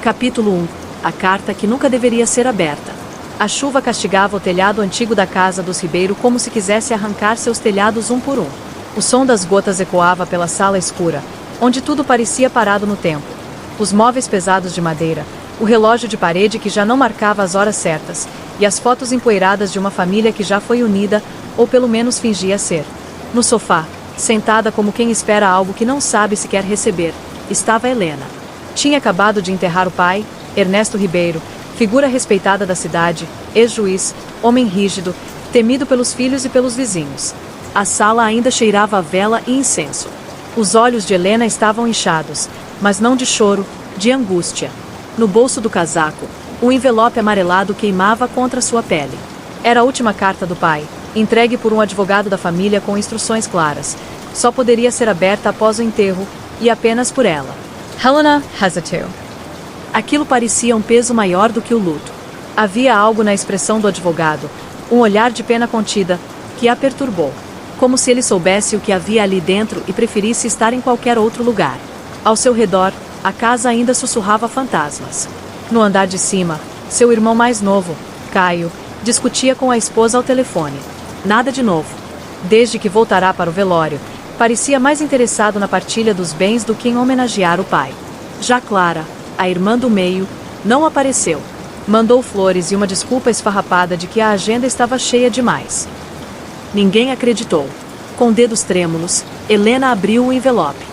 Capítulo 1. A carta que nunca deveria ser aberta. A chuva castigava o telhado antigo da casa dos Ribeiro como se quisesse arrancar seus telhados um por um. O som das gotas ecoava pela sala escura, onde tudo parecia parado no tempo. Os móveis pesados de madeira, o relógio de parede que já não marcava as horas certas, e as fotos empoeiradas de uma família que já foi unida, ou pelo menos fingia ser. No sofá, sentada como quem espera algo que não sabe se quer receber, estava Helena. Tinha acabado de enterrar o pai, Ernesto Ribeiro, figura respeitada da cidade, ex-juiz, homem rígido, temido pelos filhos e pelos vizinhos. A sala ainda cheirava a vela e incenso. Os olhos de Helena estavam inchados, mas não de choro, de angústia. No bolso do casaco, um envelope amarelado queimava contra sua pele. Era a última carta do pai, entregue por um advogado da família com instruções claras. Só poderia ser aberta após o enterro, e apenas por ela. Helena hesitated. Aquilo parecia um peso maior do que o luto. Havia algo na expressão do advogado, um olhar de pena contida, que a perturbou. Como se ele soubesse o que havia ali dentro e preferisse estar em qualquer outro lugar. Ao seu redor, a casa ainda sussurrava fantasmas. No andar de cima, seu irmão mais novo, Caio, discutia com a esposa ao telefone. Nada de novo. Desde que voltará para o velório, parecia mais interessado na partilha dos bens do que em homenagear o pai. Já Clara, a irmã do meio, não apareceu. Mandou flores e uma desculpa esfarrapada de que a agenda estava cheia demais. Ninguém acreditou. Com dedos trêmulos, Helena abriu o envelope.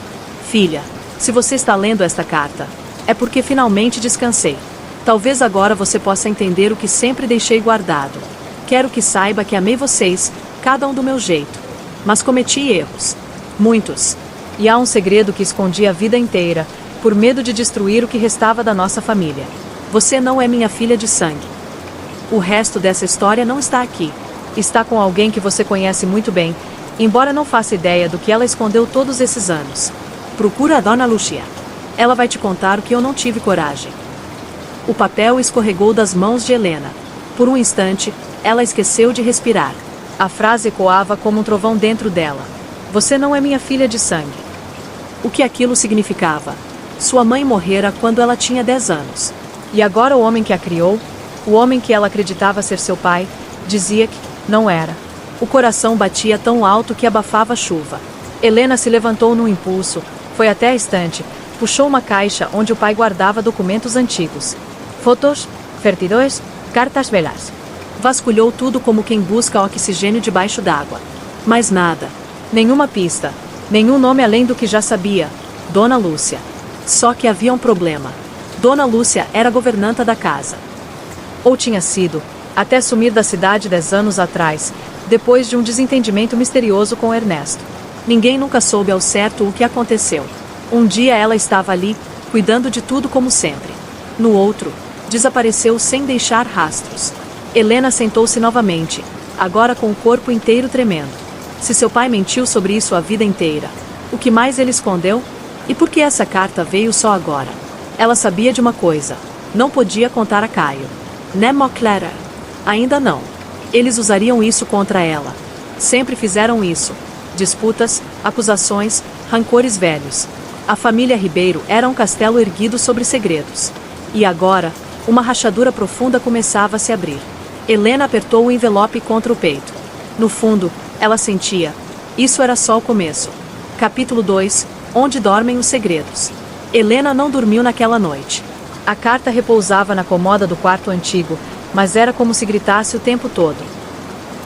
Filha, se você está lendo esta carta, é porque finalmente descansei. Talvez agora você possa entender o que sempre deixei guardado. Quero que saiba que amei vocês, cada um do meu jeito. Mas cometi erros. Muitos. E há um segredo que escondi a vida inteira, por medo de destruir o que restava da nossa família. Você não é minha filha de sangue. O resto dessa história não está aqui. Está com alguém que você conhece muito bem, embora não faça ideia do que ela escondeu todos esses anos. Procura a Dona Lúcia. Ela vai te contar o que eu não tive coragem. O papel escorregou das mãos de Helena. Por um instante, ela esqueceu de respirar. A frase ecoava como um trovão dentro dela. Você não é minha filha de sangue. O que aquilo significava? Sua mãe morrera quando ela tinha 10 anos. E agora o homem que a criou, o homem que ela acreditava ser seu pai, dizia que não era. O coração batia tão alto que abafava a chuva. Helena se levantou num impulso, foi até a estante, puxou uma caixa onde o pai guardava documentos antigos. Fotos, certidões, cartas velhas. Vasculhou tudo como quem busca oxigênio debaixo d'água. Mas nada. Nenhuma pista. Nenhum nome além do que já sabia. Dona Lúcia. Só que havia um problema. Dona Lúcia era governanta da casa. Ou tinha sido, até sumir da cidade 10 anos atrás, depois de um desentendimento misterioso com Ernesto. Ninguém nunca soube ao certo o que aconteceu. Um dia ela estava ali, cuidando de tudo como sempre. No outro, desapareceu sem deixar rastros. Helena sentou-se novamente, agora com o corpo inteiro tremendo. Se seu pai mentiu sobre isso a vida inteira, o que mais ele escondeu? E por que essa carta veio só agora? Ela sabia de uma coisa. Não podia contar a Caio. Nemo Clara. Ainda não. Eles usariam isso contra ela. Sempre fizeram isso. Disputas, acusações, rancores velhos. A família Ribeiro era um castelo erguido sobre segredos. E agora, uma rachadura profunda começava a se abrir. Helena apertou o envelope contra o peito. No fundo, ela sentia. Isso era só o começo. Capítulo 2. Onde dormem os segredos. Helena não dormiu naquela noite. A carta repousava na comoda do quarto antigo, mas era como se gritasse o tempo todo.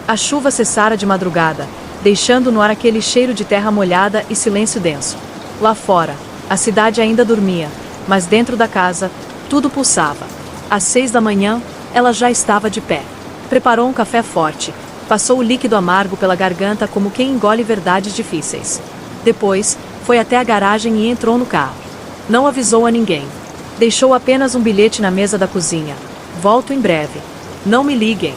A chuva cessara de madrugada, deixando no ar aquele cheiro de terra molhada e silêncio denso. Lá fora, a cidade ainda dormia, mas dentro da casa, tudo pulsava. Às 6 da manhã, ela já estava de pé. Preparou um café forte, passou o líquido amargo pela garganta como quem engole verdades difíceis. Depois, foi até a garagem e entrou no carro. Não avisou a ninguém. Deixou apenas um bilhete na mesa da cozinha. Volto em breve. Não me liguem.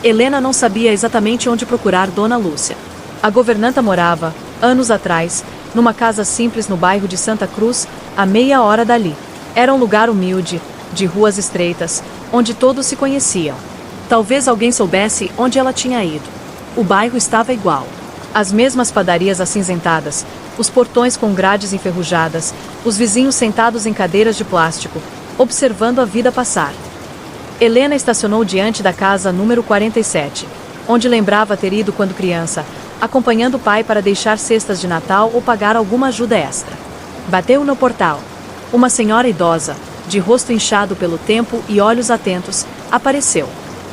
Helena não sabia exatamente onde procurar Dona Lúcia. A governanta morava, anos atrás, numa casa simples no bairro de Santa Cruz, a meia hora dali. Era um lugar humilde, de ruas estreitas, onde todos se conheciam. Talvez alguém soubesse onde ela tinha ido. O bairro estava igual. As mesmas padarias acinzentadas, os portões com grades enferrujadas, os vizinhos sentados em cadeiras de plástico, observando a vida passar. Helena estacionou diante da casa número 47, onde lembrava ter ido quando criança, acompanhando o pai para deixar cestas de Natal ou pagar alguma ajuda extra. Bateu no portal. Uma senhora idosa, de rosto inchado pelo tempo e olhos atentos, apareceu.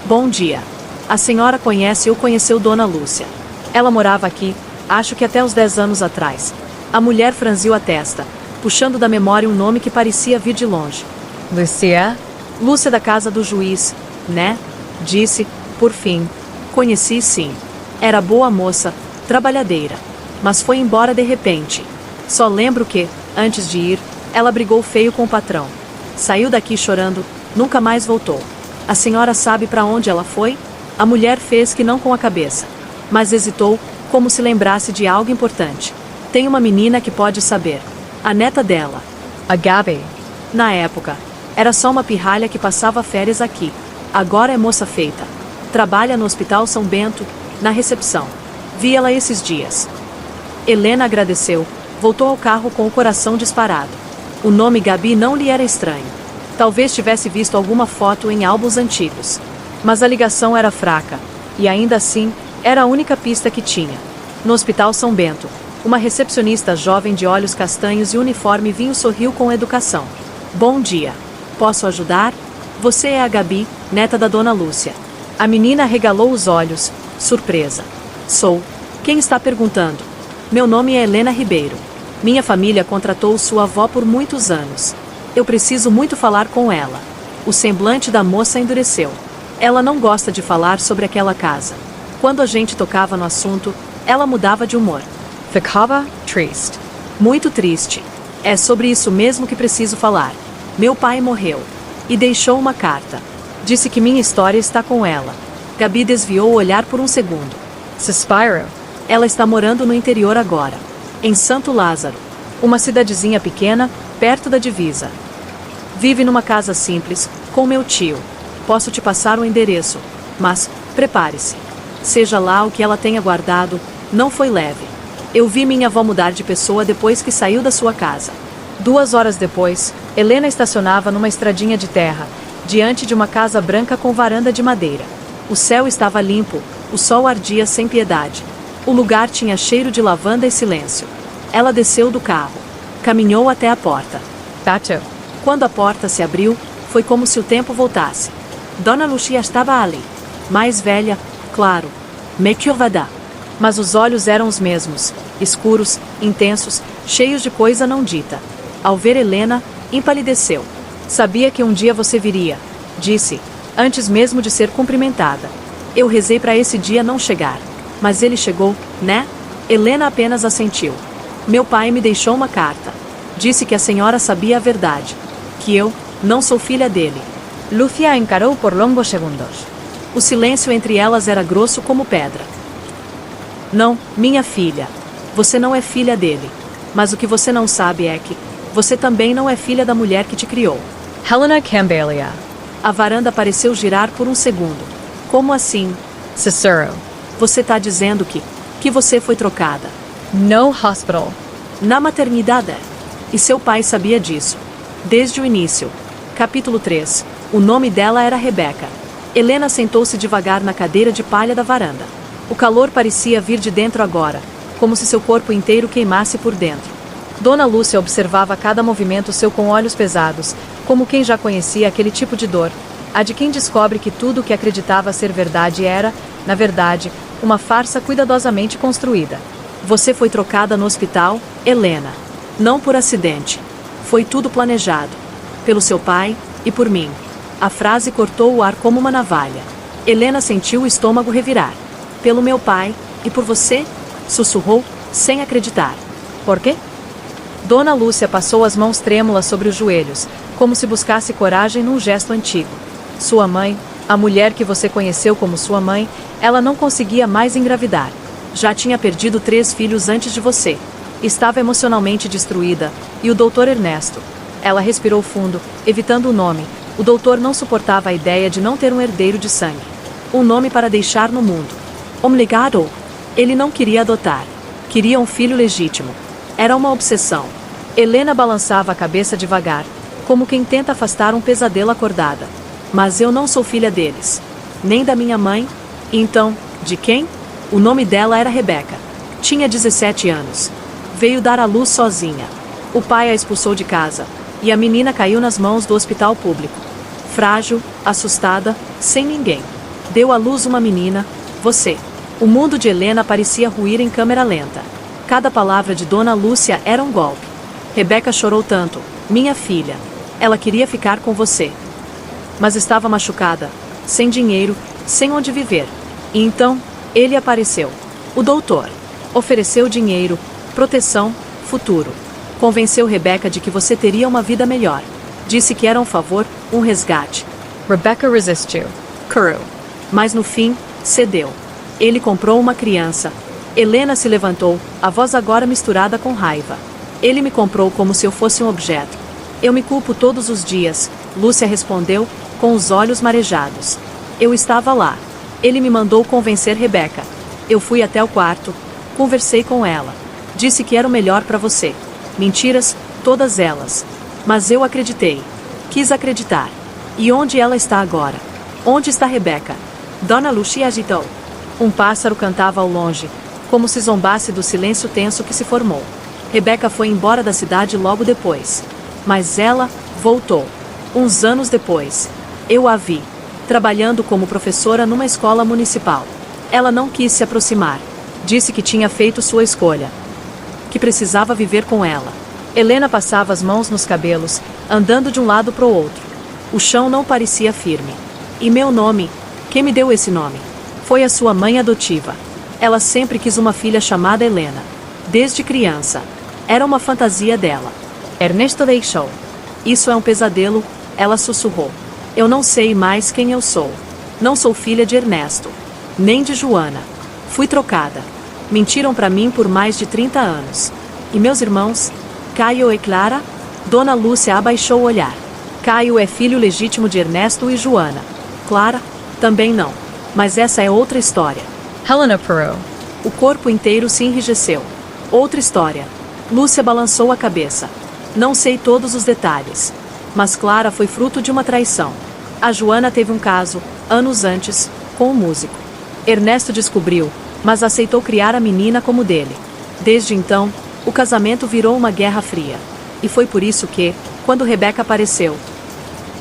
Bom dia. A senhora conhece ou conheceu Dona Lúcia? Ela morava aqui, acho que até os 10 anos atrás. A mulher franziu a testa, puxando da memória um nome que parecia vir de longe. Lúcia? Lúcia da casa do juiz, né? Disse, por fim. Conheci sim. Era boa moça, trabalhadeira. Mas foi embora de repente. Só lembro que, antes de ir, ela brigou feio com o patrão. Saiu daqui chorando, nunca mais voltou. A senhora sabe para onde ela foi? A mulher fez que não com a cabeça. Mas hesitou, como se lembrasse de algo importante. Tem uma menina que pode saber. A neta dela. A Gabi. Na época, era só uma pirralha que passava férias aqui. Agora é moça feita. Trabalha no Hospital São Bento, na recepção. Vi ela esses dias. Helena agradeceu, voltou ao carro com o coração disparado. O nome Gabi não lhe era estranho. Talvez tivesse visto alguma foto em álbuns antigos. Mas a ligação era fraca, e ainda assim, era a única pista que tinha. No Hospital São Bento, uma recepcionista jovem de olhos castanhos e uniforme vinho sorriu com educação. Bom dia. Posso ajudar? Você é a Gabi, neta da Dona Lúcia. A menina regalou os olhos, surpresa. Sou. Quem está perguntando? Meu nome é Helena Ribeiro. Minha família contratou sua avó por muitos anos. Eu preciso muito falar com ela. O semblante da moça endureceu. Ela não gosta de falar sobre aquela casa. Quando a gente tocava no assunto, ela mudava de humor. Ficava triste. Muito triste. É sobre isso mesmo que preciso falar. Meu pai morreu. E deixou uma carta. Disse que minha história está com ela. Gabi desviou o olhar por um segundo. Suspiro. Ela está morando no interior agora. Em Santo Lázaro. Uma cidadezinha pequena, perto da divisa. Vive numa casa simples, com meu tio. Posso te passar o endereço. Mas, prepare-se. Seja lá o que ela tenha guardado, não foi leve. Eu vi minha avó mudar de pessoa depois que saiu da sua casa. 2 horas depois, Helena estacionava numa estradinha de terra, diante de uma casa branca com varanda de madeira. O céu estava limpo, o sol ardia sem piedade. O lugar tinha cheiro de lavanda e silêncio. Ela desceu do carro. Caminhou até a porta. Bateu. Quando a porta se abriu, foi como se o tempo voltasse. Dona Lúcia estava ali. Mais velha, claro. Mais curvada. Mas os olhos eram os mesmos, escuros, intensos, cheios de coisa não dita. Ao ver Helena, empalideceu. Sabia que um dia você viria, disse, antes mesmo de ser cumprimentada. Eu rezei para esse dia não chegar. Mas ele chegou, né? Helena apenas assentiu. Meu pai me deixou uma carta. Disse que a senhora sabia a verdade. Que eu não sou filha dele. Lúcia a encarou por longos segundos. O silêncio entre elas era grosso como pedra. Não, minha filha. Você não é filha dele. Mas o que você não sabe é que você também não é filha da mulher que te criou. Helena Cambelia. A varanda pareceu girar por um segundo. Como assim? Cicero. Você está dizendo que você foi trocada. No hospital. Na maternidade. E seu pai sabia disso. Desde o início. Capítulo 3. O nome dela era Rebeca. Helena sentou-se devagar na cadeira de palha da varanda. O calor parecia vir de dentro agora, como se seu corpo inteiro queimasse por dentro. Dona Lúcia observava cada movimento seu com olhos pesados, como quem já conhecia aquele tipo de dor, a de quem descobre que tudo o que acreditava ser verdade era, na verdade, uma farsa cuidadosamente construída. Você foi trocada no hospital, Helena. Não por acidente. Foi tudo planejado. Pelo seu pai e por mim. A frase cortou o ar como uma navalha. Helena sentiu o estômago revirar. Pelo meu pai e por você? Sussurrou, sem acreditar. Por quê? Dona Lúcia passou as mãos trêmulas sobre os joelhos, como se buscasse coragem num gesto antigo. Sua mãe, a mulher que você conheceu como sua mãe, ela não conseguia mais engravidar. Já tinha perdido 3 filhos antes de você. Estava emocionalmente destruída. E o doutor Ernesto? Ela respirou fundo, evitando o nome. O doutor não suportava a ideia de não ter um herdeiro de sangue. Um nome para deixar no mundo. Obrigado. Ele não queria adotar. Queria um filho legítimo. Era uma obsessão. Helena balançava a cabeça devagar, como quem tenta afastar um pesadelo acordada. Mas eu não sou filha deles. Nem da minha mãe. Então, de quem? O nome dela era Rebecca. Tinha 17 anos. Veio dar à luz sozinha. O pai a expulsou de casa, e a menina caiu nas mãos do hospital público. Frágil, assustada, sem ninguém. Deu à luz uma menina, você. O mundo de Helena parecia ruir em câmera lenta. Cada palavra de Dona Lúcia era um golpe. Rebecca chorou tanto, minha filha. Ela queria ficar com você. Mas estava machucada, sem dinheiro, sem onde viver. E então, ele apareceu. O doutor. Ofereceu dinheiro, proteção, futuro. Convenceu Rebecca de que você teria uma vida melhor. Disse que era um favor, um resgate. Rebecca resistiu. Curl. Mas no fim, cedeu. Ele comprou uma criança. Helena se levantou, a voz agora misturada com raiva. Ele me comprou como se eu fosse um objeto. Eu me culpo todos os dias, Lúcia respondeu, com os olhos marejados. Eu estava lá. Ele me mandou convencer Rebecca. Eu fui até o quarto, conversei com ela. Disse que era o melhor para você. Mentiras, todas elas. Mas eu acreditei. Quis acreditar. E onde ela está agora? Onde está Rebecca? Dona Lúcia agitou. Um pássaro cantava ao longe, como se zombasse do silêncio tenso que se formou. Rebecca foi embora da cidade logo depois. Mas ela voltou. Uns anos depois. Eu a vi, trabalhando como professora numa escola municipal. Ela não quis se aproximar. Disse que tinha feito sua escolha. Que precisava viver com ela. Helena passava as mãos nos cabelos, andando de um lado para o outro. O chão não parecia firme. E meu nome? Quem me deu esse nome? Foi a sua mãe adotiva. Ela sempre quis uma filha chamada Helena. Desde criança. Era uma fantasia dela. Ernesto deixou. Isso é um pesadelo, ela sussurrou. Eu não sei mais quem eu sou. Não sou filha de Ernesto. Nem de Joana. Fui trocada. Mentiram para mim por mais de 30 anos. E meus irmãos? Caio e Clara? Dona Lúcia abaixou o olhar. Caio é filho legítimo de Ernesto e Joana. Clara? Também não. Mas essa é outra história. Helena parou. O corpo inteiro se enrijeceu. Outra história. Lúcia balançou a cabeça. Não sei todos os detalhes. Mas Clara foi fruto de uma traição. A Joana teve um caso, anos antes, com um músico. Ernesto descobriu, mas aceitou criar a menina como dele. Desde então, o casamento virou uma guerra fria. E foi por isso que, quando Rebecca apareceu,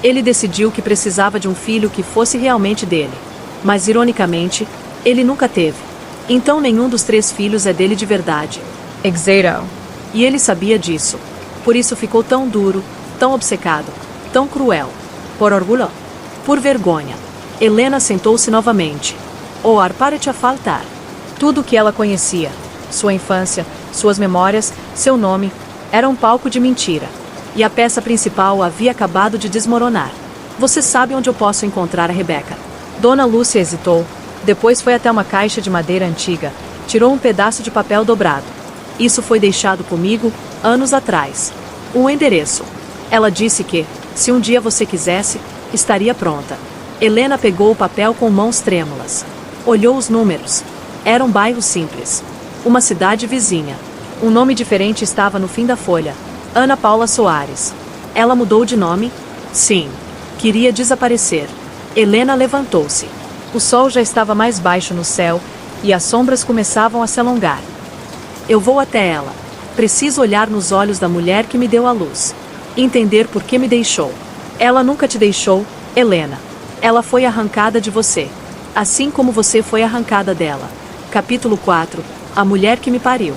ele decidiu que precisava de um filho que fosse realmente dele. Mas, ironicamente, ele nunca teve. Então nenhum dos 3 filhos é dele de verdade. Exato. E ele sabia disso. Por isso ficou tão duro, tão obcecado, tão cruel. Por orgulho? Por vergonha. Helena sentou-se novamente. O ar para-te a faltar. Tudo o que ela conhecia, sua infância, suas memórias, seu nome, era um palco de mentira. E a peça principal havia acabado de desmoronar. Você sabe onde eu posso encontrar a Rebecca? Dona Lúcia hesitou, depois foi até uma caixa de madeira antiga, tirou um pedaço de papel dobrado. Isso foi deixado comigo, anos atrás. Um endereço. Ela disse que, se um dia você quisesse, estaria pronta. Helena pegou o papel com mãos trêmulas. Olhou os números. Era um bairro simples. Uma cidade vizinha. Um nome diferente estava no fim da folha. Ana Paula Soares. Ela mudou de nome? Sim. Queria desaparecer. Helena levantou-se. O sol já estava mais baixo no céu, e as sombras começavam a se alongar. Eu vou até ela. Preciso olhar nos olhos da mulher que me deu a luz. Entender por que me deixou. Ela nunca te deixou, Helena. Ela foi arrancada de você. Assim como você foi arrancada dela. Capítulo 4. A mulher que me pariu.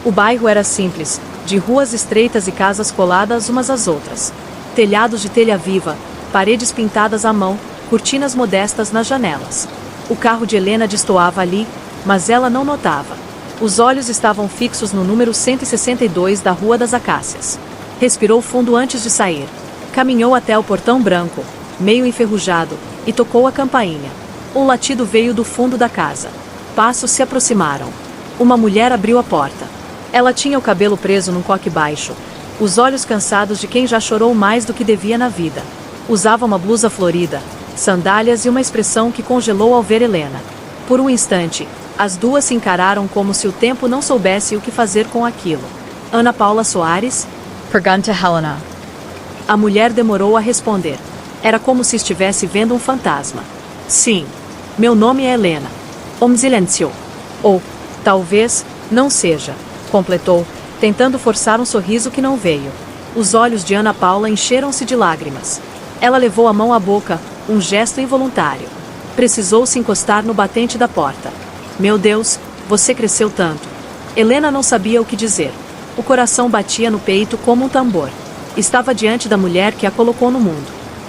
O bairro era simples, de ruas estreitas e casas coladas umas às outras. Telhados de telha viva, paredes pintadas à mão, cortinas modestas nas janelas. O carro de Helena destoava ali, mas ela não notava. Os olhos estavam fixos no número 162 da Rua das Acácias. Respirou fundo antes de sair. Caminhou até o portão branco, meio enferrujado, e tocou a campainha. Um latido veio do fundo da casa. Passos se aproximaram. Uma mulher abriu a porta. Ela tinha o cabelo preso num coque baixo, os olhos cansados de quem já chorou mais do que devia na vida. Usava uma blusa florida, sandálias e uma expressão que congelou ao ver Helena. Por um instante, as duas se encararam como se o tempo não soubesse o que fazer com aquilo. Ana Paula Soares? Pergunta Helena. A mulher demorou a responder. Era como se estivesse vendo um fantasma. Sim. Meu nome é Helena. Silenciou. Ou, talvez, não seja, completou, tentando forçar um sorriso que não veio. Os olhos de Ana Paula encheram-se de lágrimas. Ela levou a mão à boca, um gesto involuntário. Precisou se encostar no batente da porta. Meu Deus, você cresceu tanto. Helena não sabia o que dizer. O coração batia no peito como um tambor. Estava diante da mulher que a colocou no mundo.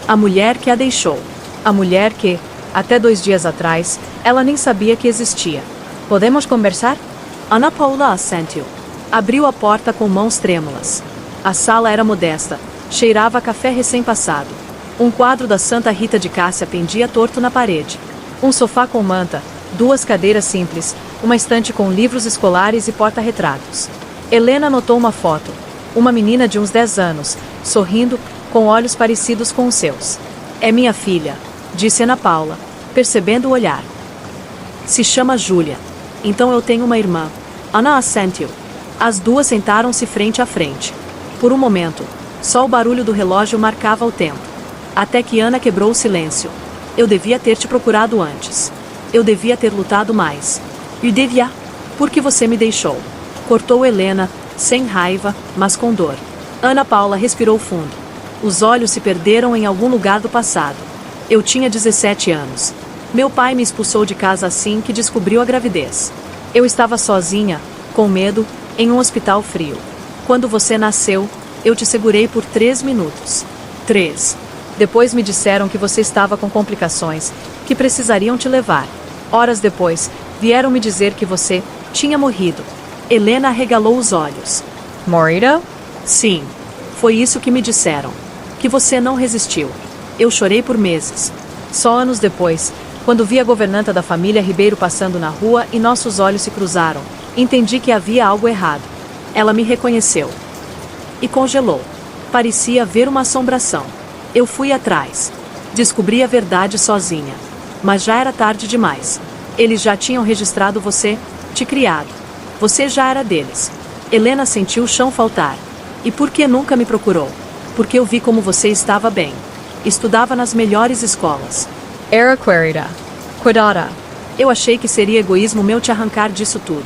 A mulher que a deixou. A mulher que, até 2 dias atrás, ela nem sabia que existia. Podemos conversar? Ana Paula assentiu. Abriu a porta com mãos trêmulas. A sala era modesta. Cheirava a café recém-passado. Um quadro da Santa Rita de Cássia pendia torto na parede. Um sofá com manta, 2 cadeiras simples, uma estante com livros escolares e porta-retratos. Helena notou uma foto. Uma menina de uns 10 anos, sorrindo, com olhos parecidos com os seus. É minha filha, disse Ana Paula, percebendo o olhar. Se chama Júlia. Então eu tenho uma irmã. Ana assentiu. As duas sentaram-se frente a frente. Por um momento, só o barulho do relógio marcava o tempo. Até que Ana quebrou o silêncio. Eu devia ter te procurado antes. Eu devia ter lutado mais. E devia. Por que você me deixou? Cortou Helena, sem raiva, mas com dor. Ana Paula respirou fundo. Os olhos se perderam em algum lugar do passado. Eu tinha 17 anos. Meu pai me expulsou de casa assim que descobriu a gravidez. Eu estava sozinha, com medo, em um hospital frio. Quando você nasceu, eu te segurei por 3 minutos. 3. Depois me disseram que você estava com complicações, que precisariam te levar. Horas depois, vieram me dizer que você tinha morrido. Helena arregalou os olhos. Morrido? Sim. Foi isso que me disseram. Que você não resistiu. Eu chorei por meses. Só anos depois, quando vi a governanta da família Ribeiro passando na rua e nossos olhos se cruzaram, entendi que havia algo errado. Ela me reconheceu. E congelou. Parecia ver uma assombração. Eu fui atrás. Descobri a verdade sozinha. Mas já era tarde demais. Eles já tinham registrado você, te criado. Você já era deles. Helena sentiu o chão faltar. E por que nunca me procurou? Porque eu vi como você estava bem. Estudava nas melhores escolas. Era querida. Cuidada. Eu achei que seria egoísmo meu te arrancar disso tudo.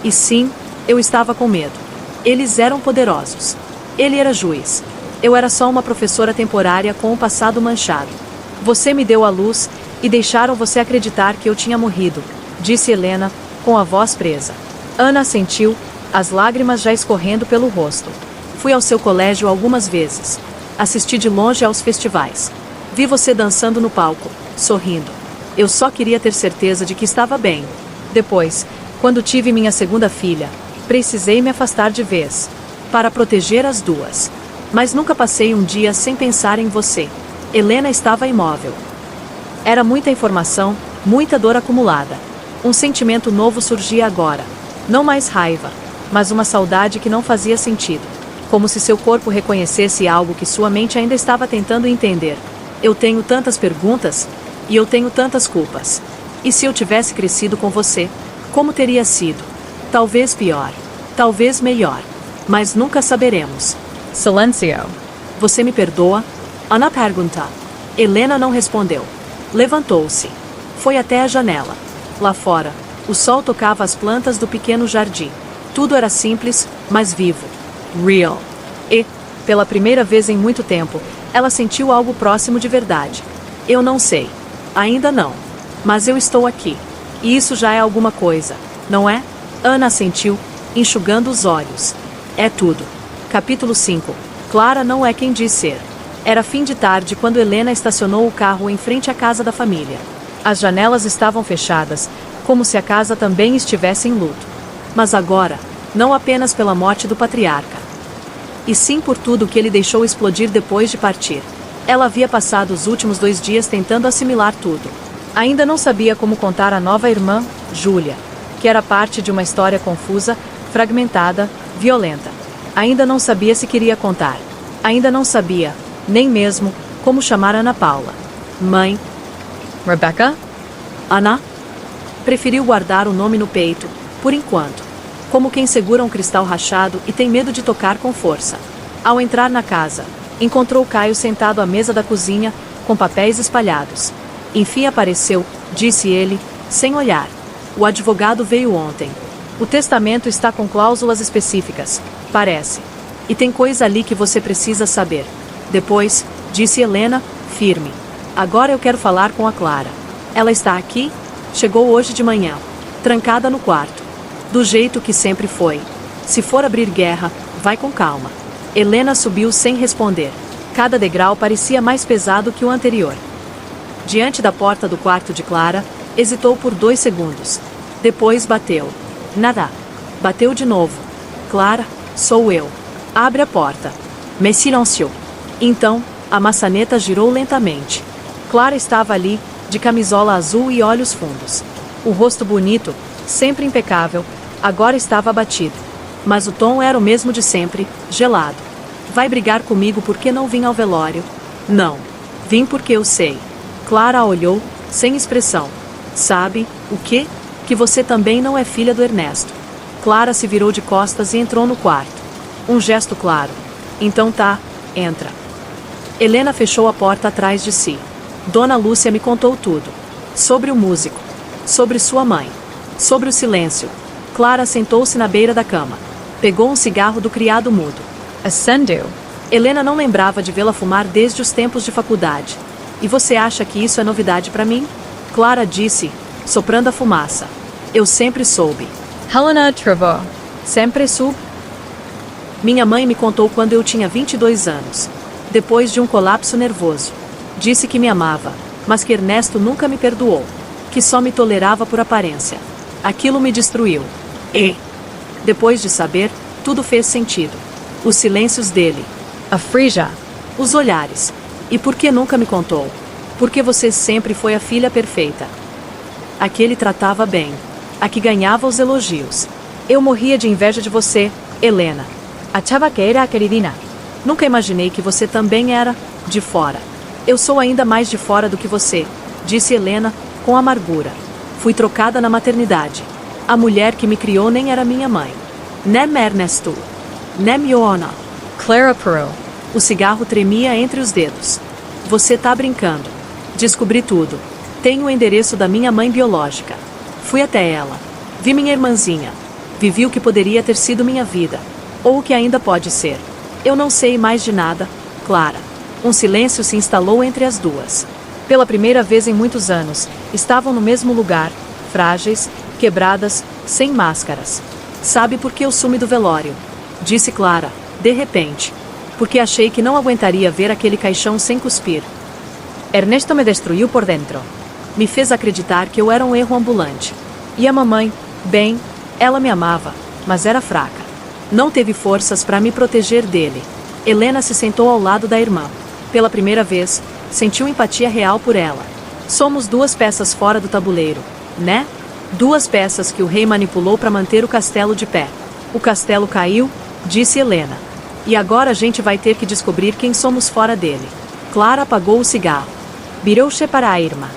E sim, eu estava com medo. Eles eram poderosos. Ele era juiz. Eu era só uma professora temporária com um passado manchado. Você me deu a luz, e deixaram você acreditar que eu tinha morrido, disse Helena, com a voz presa. Ana assentiu, as lágrimas já escorrendo pelo rosto. Fui ao seu colégio algumas vezes. Assisti de longe aos festivais. Vi você dançando no palco, sorrindo. Eu só queria ter certeza de que estava bem. Depois, quando tive minha segunda filha, precisei me afastar de vez, para proteger as duas. Mas nunca passei um dia sem pensar em você. Helena estava imóvel. Era muita informação, muita dor acumulada. Um sentimento novo surgia agora. Não mais raiva, mas uma saudade que não fazia sentido. Como se seu corpo reconhecesse algo que sua mente ainda estava tentando entender. Eu tenho tantas perguntas, e eu tenho tantas culpas. E se eu tivesse crescido com você, como teria sido? Talvez pior, talvez melhor. Mas nunca saberemos. Silencio. Você me perdoa? Ana pergunta. Helena não respondeu. Levantou-se. Foi até a janela. Lá fora, o sol tocava as plantas do pequeno jardim. Tudo era simples, mas vivo. Real. E, pela primeira vez em muito tempo, ela sentiu algo próximo de verdade. Eu não sei. Ainda não. Mas eu estou aqui. E isso já é alguma coisa, não é? Ana assentiu, enxugando os olhos. É tudo. Capítulo 5. Clara não é quem diz ser. Era fim de tarde quando Helena estacionou o carro em frente à casa da família. As janelas estavam fechadas, como se a casa também estivesse em luto. Mas agora, não apenas pela morte do patriarca, e sim por tudo que ele deixou explodir depois de partir. Ela havia passado os últimos 2 dias tentando assimilar tudo. Ainda não sabia como contar à nova irmã, Júlia, que era parte de uma história confusa, fragmentada, violenta. Ainda não sabia se queria contar. Ainda não sabia, nem mesmo, como chamar Ana Paula. Mãe. Rebecca? Ana? Preferiu guardar o nome no peito, por enquanto. Como quem segura um cristal rachado e tem medo de tocar com força. Ao entrar na casa, Encontrou Caio sentado à mesa da cozinha, com papéis espalhados. Enfim apareceu, disse ele, sem olhar. O advogado veio ontem. O testamento está com cláusulas específicas, parece. E tem coisa ali que você precisa saber. Depois, disse Helena, firme. Agora eu quero falar com a Clara. Ela está aqui? Chegou hoje de manhã. Trancada no quarto. Do jeito que sempre foi. Se for abrir guerra, vai com calma. Helena subiu sem responder. Cada degrau parecia mais pesado que o anterior. Diante da porta do quarto de Clara, hesitou por 2 segundos. Depois bateu. Nada. Bateu de novo. Clara, sou eu. Abre a porta. Me silenciou. Então, a maçaneta girou lentamente. Clara estava ali, de camisola azul e olhos fundos. O rosto bonito, sempre impecável, agora estava abatido. Mas o tom era o mesmo de sempre, gelado. Vai brigar comigo porque não vim ao velório? Não. Vim porque eu sei. Clara a olhou, sem expressão. Sabe, o quê? Que você também não é filha do Ernesto. Clara se virou de costas e entrou no quarto. Um gesto claro. Então tá, entra. Helena fechou a porta atrás de si. Dona Lúcia me contou tudo. Sobre o músico. Sobre sua mãe. Sobre o silêncio. Clara sentou-se na beira da cama. Pegou um cigarro do criado mudo. Acendeu. Helena não lembrava de vê-la fumar desde os tempos de faculdade. E você acha que isso é novidade para mim? Clara disse, soprando a fumaça. Eu sempre soube. Helena travou. Sempre soube? Minha mãe me contou quando eu tinha 22 anos. Depois de um colapso nervoso. Disse que me amava, mas que Ernesto nunca me perdoou. Que só me tolerava por aparência. Aquilo me destruiu. E, depois de saber, tudo fez sentido. Os silêncios dele. A Frisia. Os olhares. E por que nunca me contou? Porque você sempre foi a filha perfeita. A que ele tratava bem. A que ganhava os elogios. Eu morria de inveja de você, Helena. Achava que era a queridina. Nunca imaginei que você também era de fora. Eu sou ainda mais de fora do que você, disse Helena, com amargura. Fui trocada na maternidade. A mulher que me criou nem era minha mãe. Nem Ernesto. Nem Joana. Clara parou. O cigarro tremia entre os dedos. Você tá brincando. Descobri tudo. Tenho o endereço da minha mãe biológica. Fui até ela. Vi minha irmãzinha. Vivi o que poderia ter sido minha vida. Ou o que ainda pode ser. Eu não sei mais de nada, Clara. Um silêncio se instalou entre as duas. Pela primeira vez em muitos anos, estavam no mesmo lugar, frágeis, quebradas, sem máscaras. Sabe por que eu sumi do velório? Disse Clara, de repente. Porque achei que não aguentaria ver aquele caixão sem cuspir. Ernesto me destruiu por dentro. Me fez acreditar que eu era um erro ambulante. E a mamãe, bem, ela me amava, mas era fraca. Não teve forças para me proteger dele. Helena se sentou ao lado da irmã. Pela primeira vez, sentiu empatia real por ela. Somos 2 peças fora do tabuleiro, né? 2 peças que o rei manipulou para manter o castelo de pé. O castelo caiu, disse Helena. E agora a gente vai ter que descobrir quem somos fora dele. Clara apagou o cigarro. Virou-se para a irmã.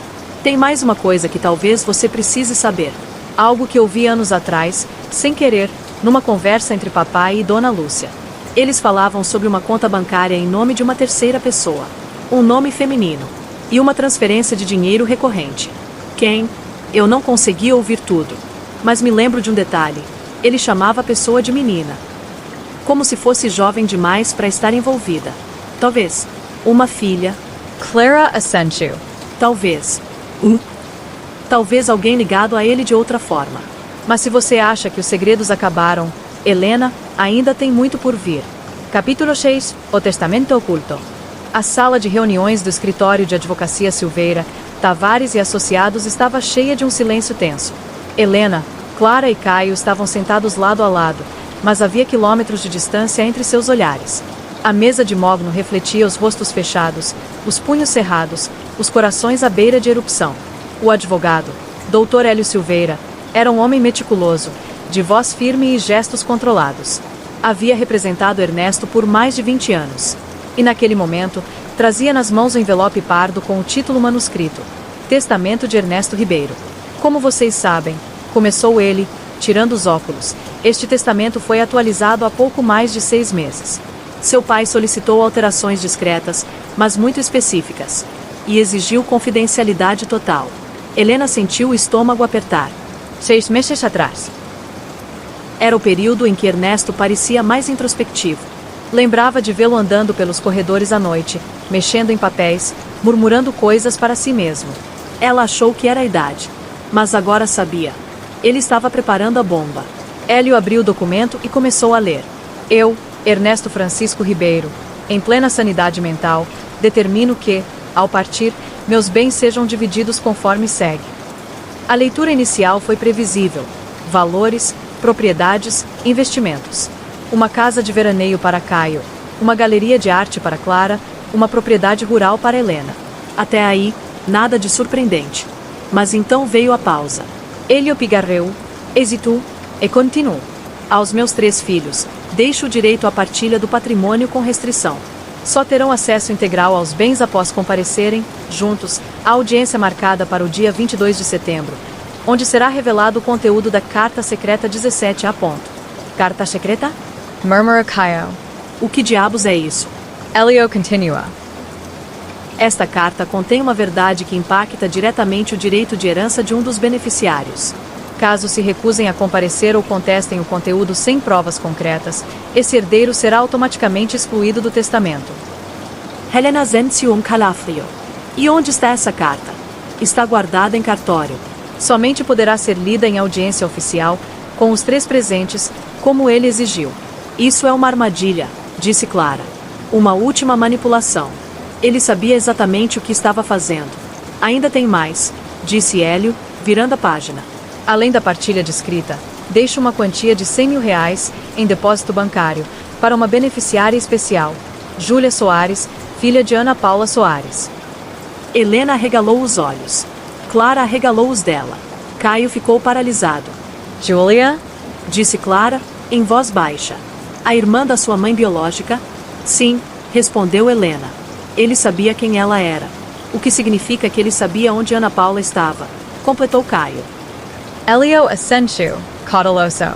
Tem mais uma coisa que talvez você precise saber. Algo que ouvi anos atrás, sem querer, numa conversa entre papai e Dona Lúcia. Eles falavam sobre uma conta bancária em nome de uma terceira pessoa. Um nome feminino. E uma transferência de dinheiro recorrente. Quem? Eu não consegui ouvir tudo. Mas me lembro de um detalhe. Ele chamava a pessoa de menina. Como se fosse jovem demais para estar envolvida. Talvez. Uma filha. Clara Asensio. Talvez. Talvez alguém ligado a ele de outra forma. Mas se você acha que os segredos acabaram, Helena, ainda tem muito por vir. Capítulo 6. O Testamento Oculto. A sala de reuniões do escritório de advocacia Silveira, Tavares e Associados estava cheia de um silêncio tenso. Helena, Clara e Caio estavam sentados lado a lado, mas havia quilômetros de distância entre seus olhares. A mesa de mogno refletia os rostos fechados, os punhos cerrados, os corações à beira de erupção. O advogado, Dr. Hélio Silveira, era um homem meticuloso, de voz firme e gestos controlados. Havia representado Ernesto por mais de 20 anos. E naquele momento, trazia nas mãos o envelope pardo com o título manuscrito: Testamento de Ernesto Ribeiro. Como vocês sabem, começou ele, tirando os óculos, este testamento foi atualizado há pouco mais de 6 meses. Seu pai solicitou alterações discretas, mas muito específicas, e exigiu confidencialidade total. Helena sentiu o estômago apertar. 6 meses atrás. Era o período em que Ernesto parecia mais introspectivo. Lembrava de vê-lo andando pelos corredores à noite, mexendo em papéis, murmurando coisas para si mesmo. Ela achou que era a idade, mas agora sabia. Ele estava preparando a bomba. Hélio abriu o documento e começou a ler. Eu, Ernesto Francisco Ribeiro, em plena sanidade mental, determino que, ao partir, meus bens sejam divididos conforme segue. A leitura inicial foi previsível. Valores, propriedades, investimentos. Uma casa de veraneio para Caio, uma galeria de arte para Clara, uma propriedade rural para Helena. Até aí, nada de surpreendente. Mas então veio a pausa. Hélio pigarreou, hesitou e continuou. Aos meus 3 filhos, deixo o direito à partilha do patrimônio com restrição. Só terão acesso integral aos bens após comparecerem, juntos, à audiência marcada para o dia 22 de setembro, onde será revelado o conteúdo da Carta Secreta 17A. Carta secreta? Murmura Caio. O que diabos é isso? Hélio continua. Esta carta contém uma verdade que impacta diretamente o direito de herança de um dos beneficiários. Caso se recusem a comparecer ou contestem o conteúdo sem provas concretas, esse herdeiro será automaticamente excluído do testamento. Helena Zenzium Calafrio. E onde está essa carta? Está guardada em cartório. Somente poderá ser lida em audiência oficial, com os 3 presentes, como ele exigiu. Isso é uma armadilha, disse Clara. Uma última manipulação. Ele sabia exatamente o que estava fazendo. Ainda tem mais, disse Hélio, virando a página. Além da partilha descrita, deixo uma quantia de R$100 mil em depósito bancário para uma beneficiária especial, Júlia Soares, filha de Ana Paula Soares. Helena arregalou os olhos. Clara arregalou os dela. Caio ficou paralisado. Júlia? Disse Clara, em voz baixa. A irmã da sua mãe biológica? Sim, respondeu Helena. Ele sabia quem ela era. O que significa que ele sabia onde Ana Paula estava, completou Caio. Hélio Asensio, cauteloso.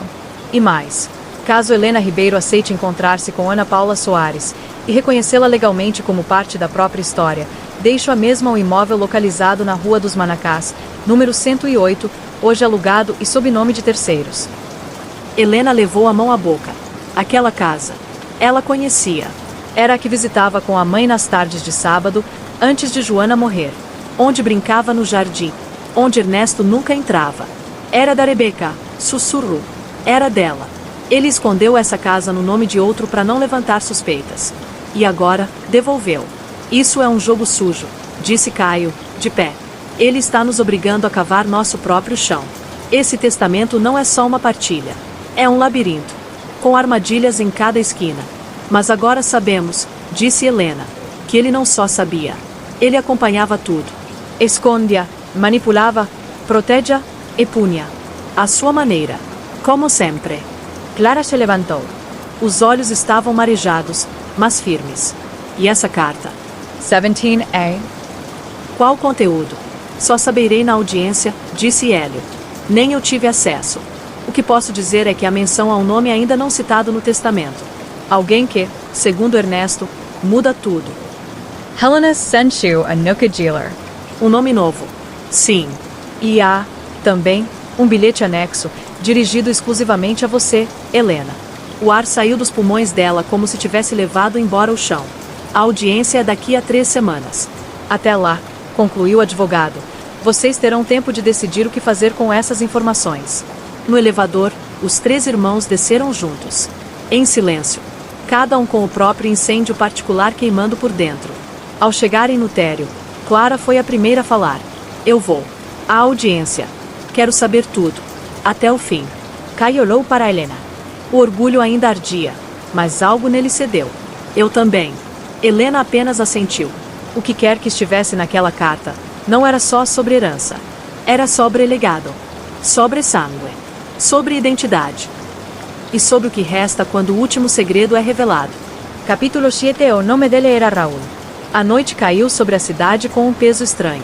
E mais. Caso Helena Ribeiro aceite encontrar-se com Ana Paula Soares e reconhecê-la legalmente como parte da própria história, deixo a mesma um imóvel localizado na Rua dos Manacás, número 108, hoje alugado e sob nome de terceiros. Helena levou a mão à boca. Aquela casa. Ela conhecia. Era a que visitava com a mãe nas tardes de sábado, antes de Joana morrer. Onde brincava no jardim. Onde Ernesto nunca entrava. Era da Rebeca, sussurrou. Era dela. Ele escondeu essa casa no nome de outro para não levantar suspeitas. E agora, devolveu. Isso é um jogo sujo, disse Caio, de pé. Ele está nos obrigando a cavar nosso próprio chão. Esse testamento não é só uma partilha. É um labirinto, com armadilhas em cada esquina. Mas agora sabemos, disse Helena, que ele não só sabia. Ele acompanhava tudo. Esconde-a, manipulava, protege-a e punha. À sua maneira. Como sempre. Clara se levantou. Os olhos estavam marejados, mas firmes. E essa carta? 17A. Qual conteúdo? Só saberei na audiência, disse Hélio. Nem eu tive acesso. O que posso dizer é que há menção a um nome ainda não citado no testamento. Alguém que, segundo Ernesto, muda tudo. Helena Asensio, a Nuka Dealer. Um nome novo. Sim. E há, também, um bilhete anexo, dirigido exclusivamente a você, Helena. O ar saiu dos pulmões dela como se tivesse levado embora o chão. A audiência é daqui a 3 semanas. Até lá, concluiu o advogado, vocês terão tempo de decidir o que fazer com essas informações. No elevador, os 3 irmãos desceram juntos. Em silêncio. Cada um com o próprio incêndio particular queimando por dentro. Ao chegarem no térreo, Clara foi a primeira a falar. Eu vou. À audiência. Quero saber tudo. Até o fim. Caio olhou para Helena. O orgulho ainda ardia, mas algo nele cedeu. Eu também. Helena apenas assentiu. O que quer que estivesse naquela carta, não era só sobre herança. Era sobre legado. Sobre sangue. Sobre identidade. E sobre o que resta quando o último segredo é revelado. Capítulo 7. O nome dele era Raul. A noite caiu sobre a cidade com um peso estranho.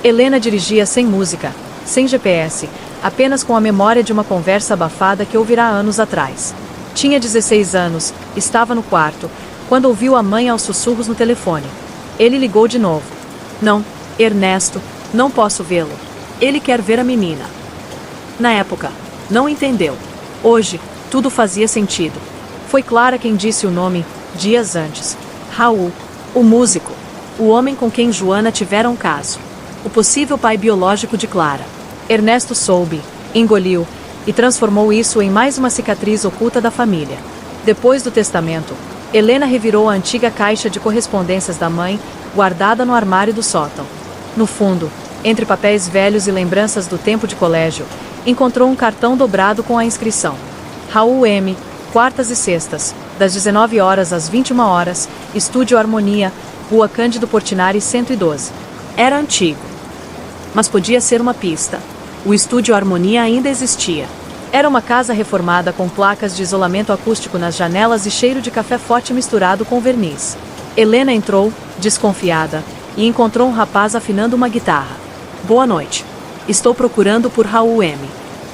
Helena dirigia sem música, sem GPS, apenas com a memória de uma conversa abafada que ouvirá anos atrás. Tinha 16 anos, estava no quarto, quando ouviu a mãe aos sussurros no telefone. Ele ligou de novo. Não, Ernesto, não posso vê-lo. Ele quer ver a menina. Na época, não entendeu. Hoje, tudo fazia sentido. Foi Clara quem disse o nome, dias antes. Raul, o músico. O homem com quem Joana tivera um caso. O possível pai biológico de Clara. Ernesto soube, engoliu, e transformou isso em mais uma cicatriz oculta da família. Depois do testamento, Helena revirou a antiga caixa de correspondências da mãe, guardada no armário do sótão. No fundo, entre papéis velhos e lembranças do tempo de colégio, encontrou um cartão dobrado com a inscrição: Raul M., quartas e sextas, das 19 horas às 21 horas, Estúdio Harmonia, Rua Cândido Portinari 112. Era antigo, mas podia ser uma pista. O Estúdio Harmonia ainda existia. Era uma casa reformada com placas de isolamento acústico nas janelas e cheiro de café forte misturado com verniz. Helena entrou, desconfiada, e encontrou um rapaz afinando uma guitarra. Boa noite. Estou procurando por Raul M.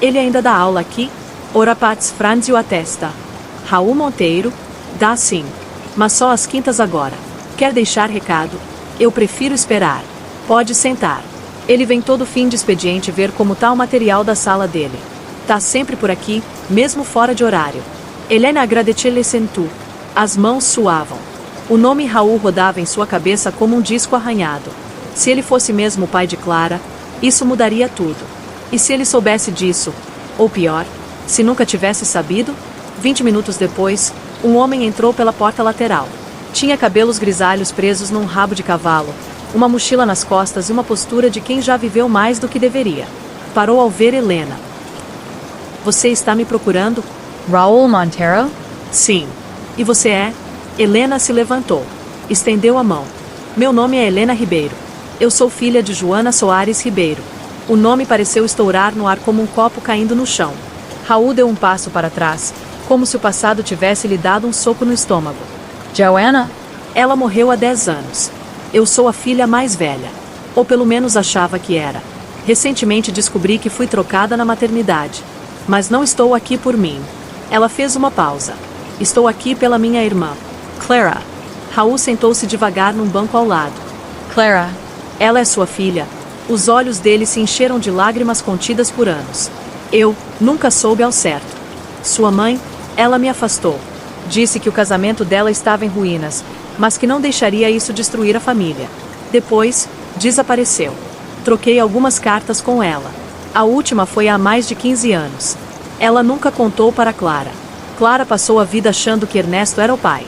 Ele ainda dá aula aqui? O rapaz franziu a testa. Raul Monteiro? Dá sim. Mas só às quintas agora. Quer deixar recado? Eu prefiro esperar. Pode sentar. Ele vem todo fim de expediente ver como tá o material da sala dele. Tá sempre por aqui, mesmo fora de horário. Helena agradeceu-lhe sentou. As mãos suavam. O nome Raul rodava em sua cabeça como um disco arranhado. Se ele fosse mesmo o pai de Clara, isso mudaria tudo. E se ele soubesse disso? Ou pior, se nunca tivesse sabido? 20 minutos depois, um homem entrou pela porta lateral. Tinha cabelos grisalhos presos num rabo de cavalo, uma mochila nas costas e uma postura de quem já viveu mais do que deveria. Parou ao ver Helena. Você está me procurando? Raul Monteiro? Sim. E você é? Helena se levantou. Estendeu a mão. Meu nome é Helena Ribeiro. Eu sou filha de Joana Soares Ribeiro. O nome pareceu estourar no ar como um copo caindo no chão. Raul deu um passo para trás, como se o passado tivesse lhe dado um soco no estômago. Joana? Ela morreu há 10 anos. Eu sou a filha mais velha. Ou pelo menos achava que era. Recentemente descobri que fui trocada na maternidade. Mas não estou aqui por mim. Ela fez uma pausa. Estou aqui pela minha irmã, Clara. Raul sentou-se devagar num banco ao lado. Clara. Ela é sua filha. Os olhos dele se encheram de lágrimas contidas por anos. Eu nunca soube ao certo. Sua mãe, ela me afastou. Disse que o casamento dela estava em ruínas, mas que não deixaria isso destruir a família. Depois, desapareceu. Troquei algumas cartas com ela. A última foi há mais de 15 anos. Ela nunca contou para Clara. Clara passou a vida achando que Ernesto era o pai.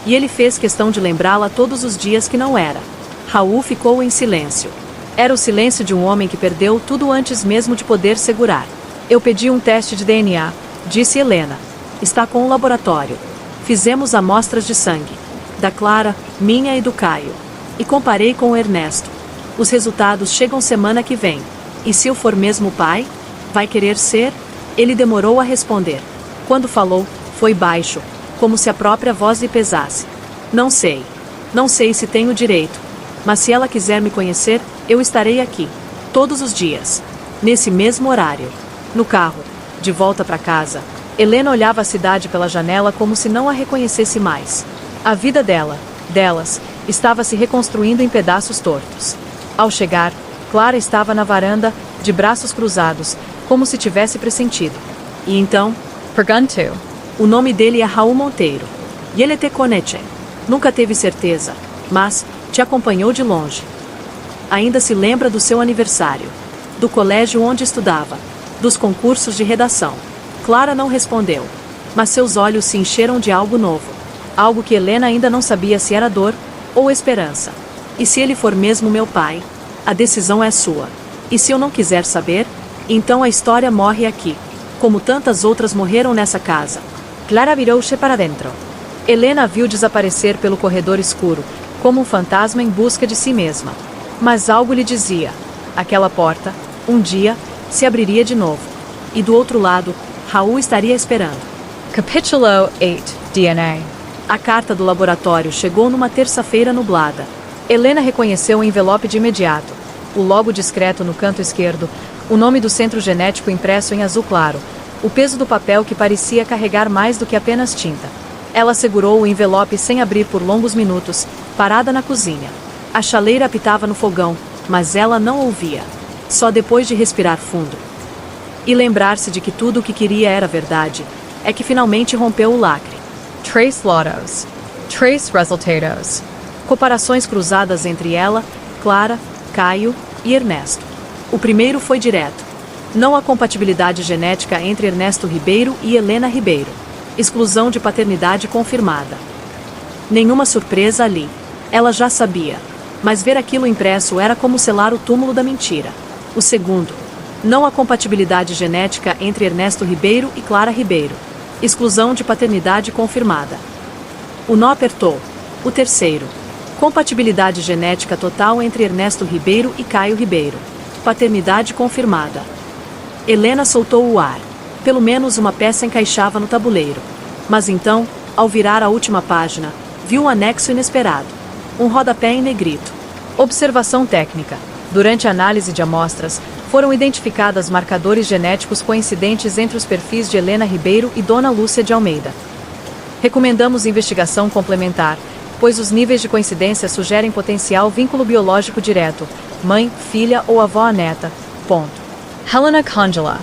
E ele fez questão de lembrá-la todos os dias que não era. Raul ficou em silêncio. Era o silêncio de um homem que perdeu tudo antes mesmo de poder segurar. Eu pedi um teste de DNA, disse Helena. Está com o laboratório. Fizemos amostras de sangue. Da Clara, minha e do Caio. E comparei com o Ernesto. Os resultados chegam semana que vem. E se eu for mesmo pai? Vai querer ser? Ele demorou a responder. Quando falou, foi baixo, como se a própria voz lhe pesasse. Não sei. Não sei se tenho direito. Mas se ela quiser me conhecer, eu estarei aqui. Todos os dias. Nesse mesmo horário. No carro, de volta para casa, Helena olhava a cidade pela janela como se não a reconhecesse mais. A vida delas, estava se reconstruindo em pedaços tortos. Ao chegar, Clara estava na varanda, de braços cruzados, como se tivesse pressentido. E então, Perguntou. O nome dele é Raul Monteiro. E ele te conhece. Nunca teve certeza, mas te acompanhou de longe. Ainda se lembra do seu aniversário, do colégio onde estudava, dos concursos de redação. Clara não respondeu, mas seus olhos se encheram de algo novo. Algo que Helena ainda não sabia se era dor ou esperança. E se ele for mesmo meu pai? A decisão é sua. E se eu não quiser saber? Então a história morre aqui. Como tantas outras morreram nessa casa. Clara virou-se para dentro. Helena a viu desaparecer pelo corredor escuro, como um fantasma em busca de si mesma. Mas algo lhe dizia. Aquela porta, um dia, se abriria de novo. E do outro lado, Raul estaria esperando. Capítulo 8. DNA. A carta do laboratório chegou numa terça-feira nublada. Helena reconheceu o envelope de imediato. O logo discreto no canto esquerdo, o nome do centro genético impresso em azul claro, o peso do papel que parecia carregar mais do que apenas tinta. Ela segurou o envelope sem abrir por longos minutos, parada na cozinha. A chaleira apitava no fogão, mas ela não ouvia. Só depois de respirar fundo e lembrar-se de que tudo o que queria era verdade, é que finalmente rompeu o lacre. Tres lados. Tres resultados. Comparações cruzadas entre ela, Clara, Caio e Ernesto. O primeiro foi direto. Não há compatibilidade genética entre Ernesto Ribeiro e Helena Ribeiro. Exclusão de paternidade confirmada. Nenhuma surpresa ali. Ela já sabia. Mas ver aquilo impresso era como selar o túmulo da mentira. O segundo. Não há compatibilidade genética entre Ernesto Ribeiro e Clara Ribeiro. Exclusão de paternidade confirmada. O nó apertou. O terceiro. Compatibilidade genética total entre Ernesto Ribeiro e Caio Ribeiro. Paternidade confirmada. Helena soltou o ar. Pelo menos uma peça encaixava no tabuleiro. Mas então, ao virar a última página, viu um anexo inesperado. Um rodapé em negrito. Observação técnica. Durante a análise de amostras, foram identificados marcadores genéticos coincidentes entre os perfis de Helena Ribeiro e Dona Lúcia de Almeida. Recomendamos investigação complementar, pois os níveis de coincidência sugerem potencial vínculo biológico direto, mãe, filha ou avó a neta. Ponto. Helena Congela.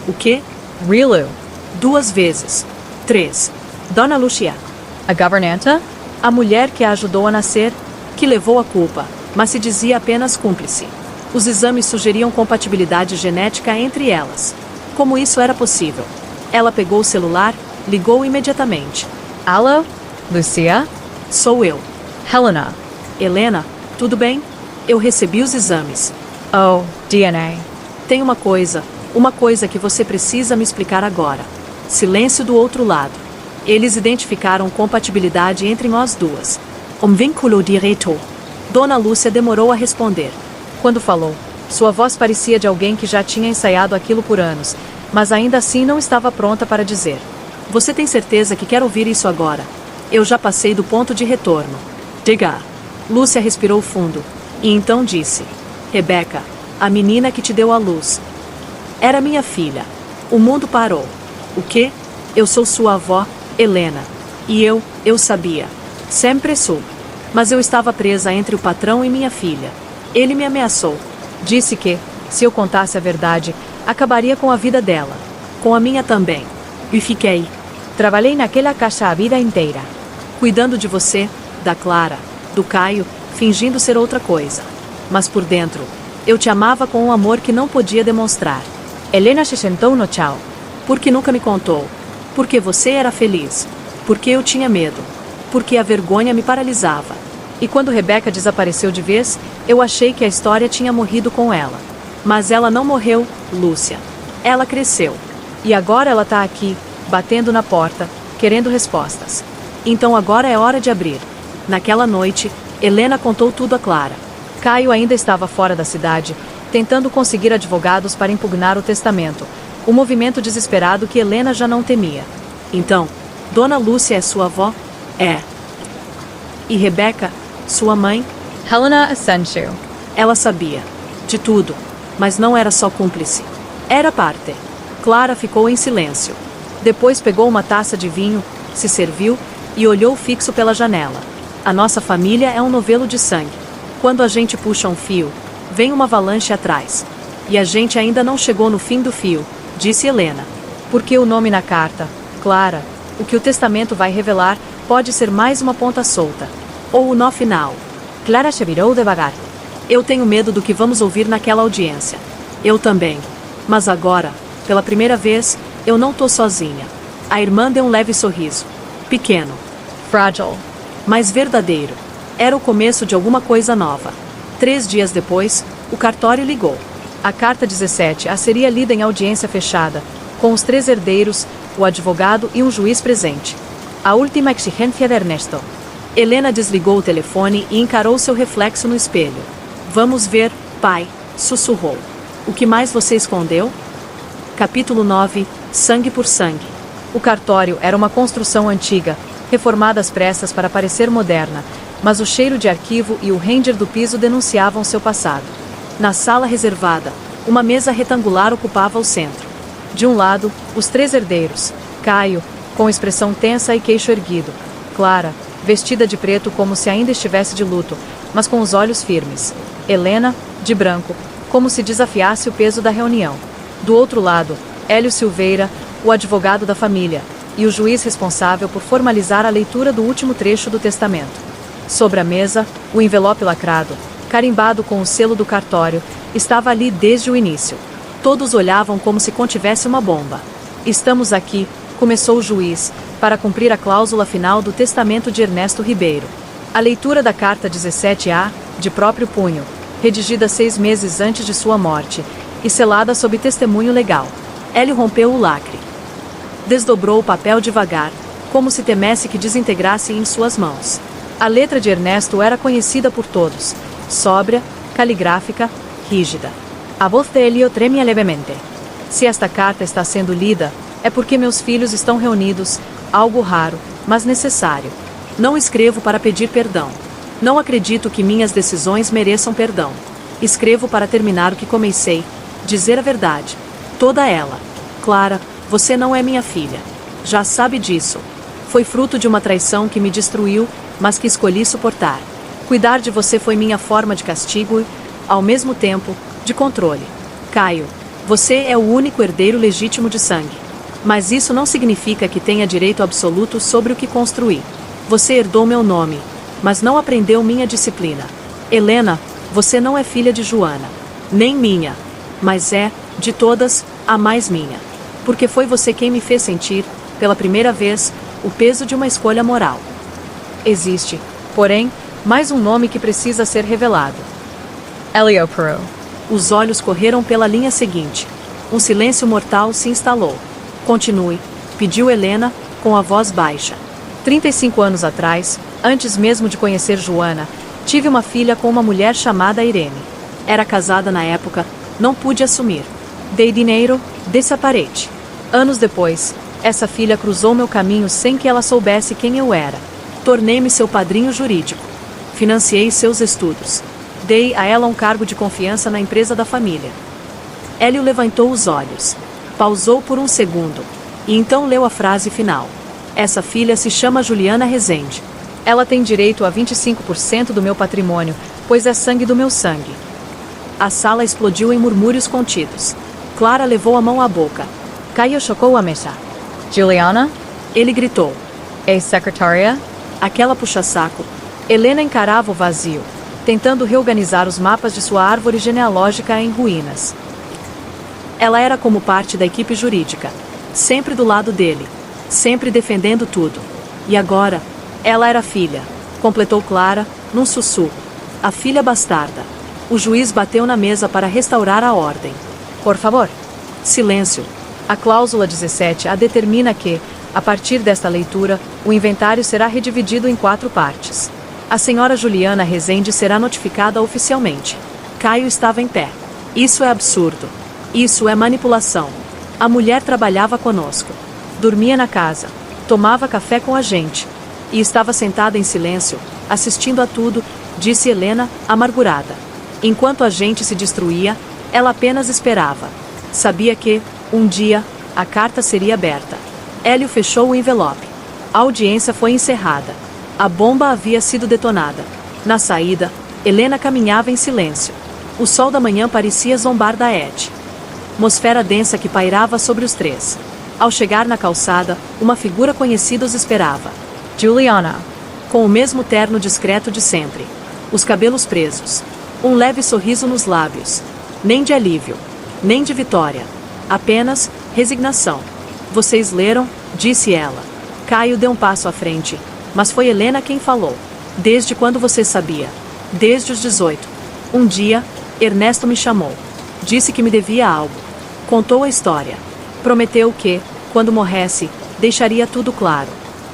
O quê? Rilu. 2 vezes. 3. Dona Lúcia. A governanta? A mulher que a ajudou a nascer, que levou a culpa, mas se dizia apenas cúmplice. Os exames sugeriam compatibilidade genética entre elas. Como isso era possível? Ela pegou o celular, ligou imediatamente. Alô? Lucia? Sou eu. Helena. Helena, tudo bem? Eu recebi os exames. Oh, DNA. Tem uma coisa que você precisa me explicar agora. Silêncio do outro lado. Eles identificaram compatibilidade entre nós duas. Um vínculo direto. Dona Lúcia demorou a responder. Quando falou, sua voz parecia de alguém que já tinha ensaiado aquilo por anos, mas ainda assim não estava pronta para dizer. Você tem certeza que quer ouvir isso agora? Eu já passei do ponto de retorno. Diga. Lúcia respirou fundo, e então disse. Rebeca, a menina que te deu a luz. Era minha filha. O mundo parou. O quê? Eu sou sua avó, Helena. E eu sabia. Sempre soube. Mas eu estava presa entre o patrão e minha filha. Ele me ameaçou. Disse que, se eu contasse a verdade, acabaria com a vida dela. Com a minha também. E fiquei. Trabalhei naquela casa a vida inteira. Cuidando de você, da Clara, do Caio, fingindo ser outra coisa. Mas por dentro, eu te amava com um amor que não podia demonstrar. Helena se sentou no chão. Porque nunca me contou. Porque você era feliz. Porque eu tinha medo. Porque a vergonha me paralisava. E quando Rebeca desapareceu de vez, eu achei que a história tinha morrido com ela. Mas ela não morreu, Lúcia. Ela cresceu. E agora ela está aqui, batendo na porta, querendo respostas. Então agora é hora de abrir. Naquela noite, Helena contou tudo a Clara. Caio ainda estava fora da cidade, tentando conseguir advogados para impugnar o testamento, o movimento desesperado que Helena já não temia. Então, Dona Lúcia é sua avó? É. E Rebeca, sua mãe? Helena Asensio. Ela sabia. De tudo. Mas não era só cúmplice. Era parte. Clara ficou em silêncio. Depois pegou uma taça de vinho, se serviu e olhou fixo pela janela. A nossa família é um novelo de sangue. Quando a gente puxa um fio, vem uma avalanche atrás. E a gente ainda não chegou no fim do fio, disse Helena. Porque o nome na carta, Clara, o que o testamento vai revelar, pode ser mais uma ponta solta. Ou o nó final. Clara se virou devagar. Eu tenho medo do que vamos ouvir naquela audiência. Eu também. Mas agora, pela primeira vez, eu não tô sozinha. A irmã deu um leve sorriso. Pequeno. Frágil. Mas verdadeiro. Era o começo de alguma coisa nova. 3 dias depois, o cartório ligou. A carta 17 a seria lida em audiência fechada, com os 3 herdeiros, o advogado e um juiz presente. A última exigência de Ernesto. Helena desligou o telefone e encarou seu reflexo no espelho. Vamos ver, pai, sussurrou. O que mais você escondeu? Capítulo 9, Sangue por Sangue. O cartório era uma construção antiga, reformada às pressas para parecer moderna, mas o cheiro de arquivo e o render do piso denunciavam seu passado. Na sala reservada, uma mesa retangular ocupava o centro. De um lado, os 3 herdeiros, Caio, com expressão tensa e queixo erguido. Clara, vestida de preto como se ainda estivesse de luto, mas com os olhos firmes. Helena, de branco, como se desafiasse o peso da reunião. Do outro lado, Hélio Silveira, o advogado da família, e o juiz responsável por formalizar a leitura do último trecho do testamento. Sobre a mesa, o envelope lacrado, carimbado com o selo do cartório, estava ali desde o início. Todos olhavam como se contivesse uma bomba. Estamos aqui, começou o juiz, para cumprir a cláusula final do testamento de Ernesto Ribeiro. A leitura da carta 17A, de próprio punho, redigida 6 meses antes de sua morte, e selada sob testemunho legal. Hélio rompeu o lacre. Desdobrou o papel devagar, como se temesse que desintegrasse em suas mãos. A letra de Ernesto era conhecida por todos, sóbria, caligráfica, rígida. A voz de Hélio tremia levemente. Se esta carta está sendo lida, é porque meus filhos estão reunidos, algo raro, mas necessário. Não escrevo para pedir perdão. Não acredito que minhas decisões mereçam perdão. Escrevo para terminar o que comecei, dizer a verdade. Toda ela. Clara, você não é minha filha. Já sabe disso. Foi fruto de uma traição que me destruiu, mas que escolhi suportar. Cuidar de você foi minha forma de castigo e, ao mesmo tempo, de controle. Caio, você é o único herdeiro legítimo de sangue. Mas isso não significa que tenha direito absoluto sobre o que construí. Você herdou meu nome, mas não aprendeu minha disciplina. Helena, você não é filha de Joana. Nem minha. Mas é, de todas, a mais minha. Porque foi você quem me fez sentir, pela primeira vez, o peso de uma escolha moral. Existe, porém, mais um nome que precisa ser revelado. Hélio Perot. Os olhos correram pela linha seguinte. Um silêncio mortal se instalou. Continue, pediu Helena, com a voz baixa. 35 anos atrás, antes mesmo de conhecer Joana, tive uma filha com uma mulher chamada Irene. Era casada na época, não pude assumir. Dei dinheiro, desapareci. Anos depois, essa filha cruzou meu caminho sem que ela soubesse quem eu era. Tornei-me seu padrinho jurídico. Financiei seus estudos. Dei a ela um cargo de confiança na empresa da família. Hélio levantou os olhos. Pausou por um segundo. E então leu a frase final. Essa filha se chama Juliana Rezende. Ela tem direito a 25% do meu patrimônio, pois é sangue do meu sangue. A sala explodiu em murmúrios contidos. Clara levou a mão à boca. Caio chocou a mesa. Juliana? Ele gritou. Ex-secretária? Aquela puxa-saco. Helena encarava o vazio, tentando reorganizar os mapas de sua árvore genealógica em ruínas. Ela era como parte da equipe jurídica, sempre do lado dele, sempre defendendo tudo. E agora, ela era filha, completou Clara, num sussurro. A filha bastarda. O juiz bateu na mesa para restaurar a ordem. Por favor. Silêncio. A cláusula 17A determina que, a partir desta leitura, o inventário será redividido em 4 partes. A senhora Juliana Rezende será notificada oficialmente. Caio estava em pé. Isso é absurdo. Isso é manipulação. A mulher trabalhava conosco. Dormia na casa. Tomava café com a gente. E estava sentada em silêncio, assistindo a tudo, disse Helena, amargurada. Enquanto a gente se destruía, ela apenas esperava. Sabia que, um dia, a carta seria aberta. Hélio fechou o envelope. A audiência foi encerrada. A bomba havia sido detonada. Na saída, Helena caminhava em silêncio. O sol da manhã parecia zombar da atmosfera densa que pairava sobre os três. Ao chegar na calçada, uma figura conhecida os esperava. Juliana. Com o mesmo terno discreto de sempre. Os cabelos presos. Um leve sorriso nos lábios. Nem de alívio. Nem de vitória. Apenas resignação. Vocês leram? Disse ela. Caio deu um passo à frente. Mas foi Helena quem falou. Desde quando você sabia? Desde os 18. Um dia, Ernesto me chamou. Disse que me devia algo. Contou a história. Prometeu que, quando morresse, deixaria tudo claro.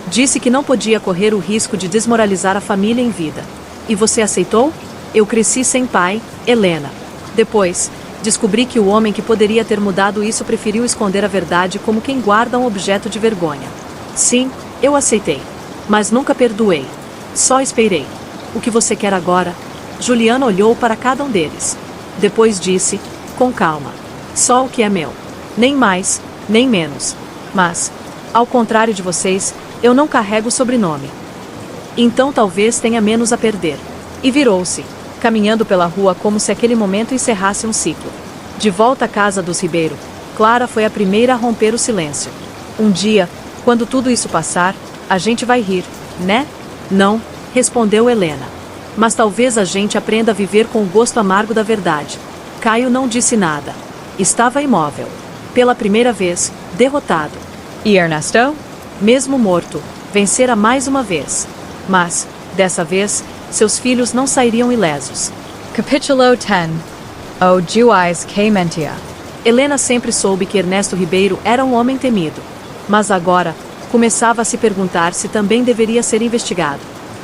Disse que não podia correr o risco de desmoralizar a família em vida. E você aceitou? Eu cresci sem pai, Helena. Depois, descobri que o homem que poderia ter mudado isso preferiu esconder a verdade como quem guarda um objeto de vergonha. Sim, eu aceitei. Mas nunca perdoei. Só esperei. O que você quer agora? Juliana olhou para cada um deles. Depois disse, com calma. Só o que é meu. Nem mais, nem menos. Mas, Ao contrário de vocês, eu não carrego sobrenome. Então talvez tenha menos a perder. E virou-se, caminhando pela rua como se aquele momento encerrasse um ciclo. De volta à casa dos Ribeiro, Clara foi a primeira a romper o silêncio. Um dia, quando tudo isso passar, a gente vai rir, né? Não, respondeu Helena. Mas talvez a gente aprenda a viver com o gosto amargo da verdade. Caio não disse nada. Estava imóvel. Pela primeira vez, derrotado. E Ernesto? Mesmo morto, vencera mais uma vez. Mas, dessa vez, seus filhos não sairiam ilesos. Capítulo 10. O juiz que mentia. Helena sempre soube que Ernesto Ribeiro era um homem temido. Mas agora, começava a se perguntar se também deveria ser investigado.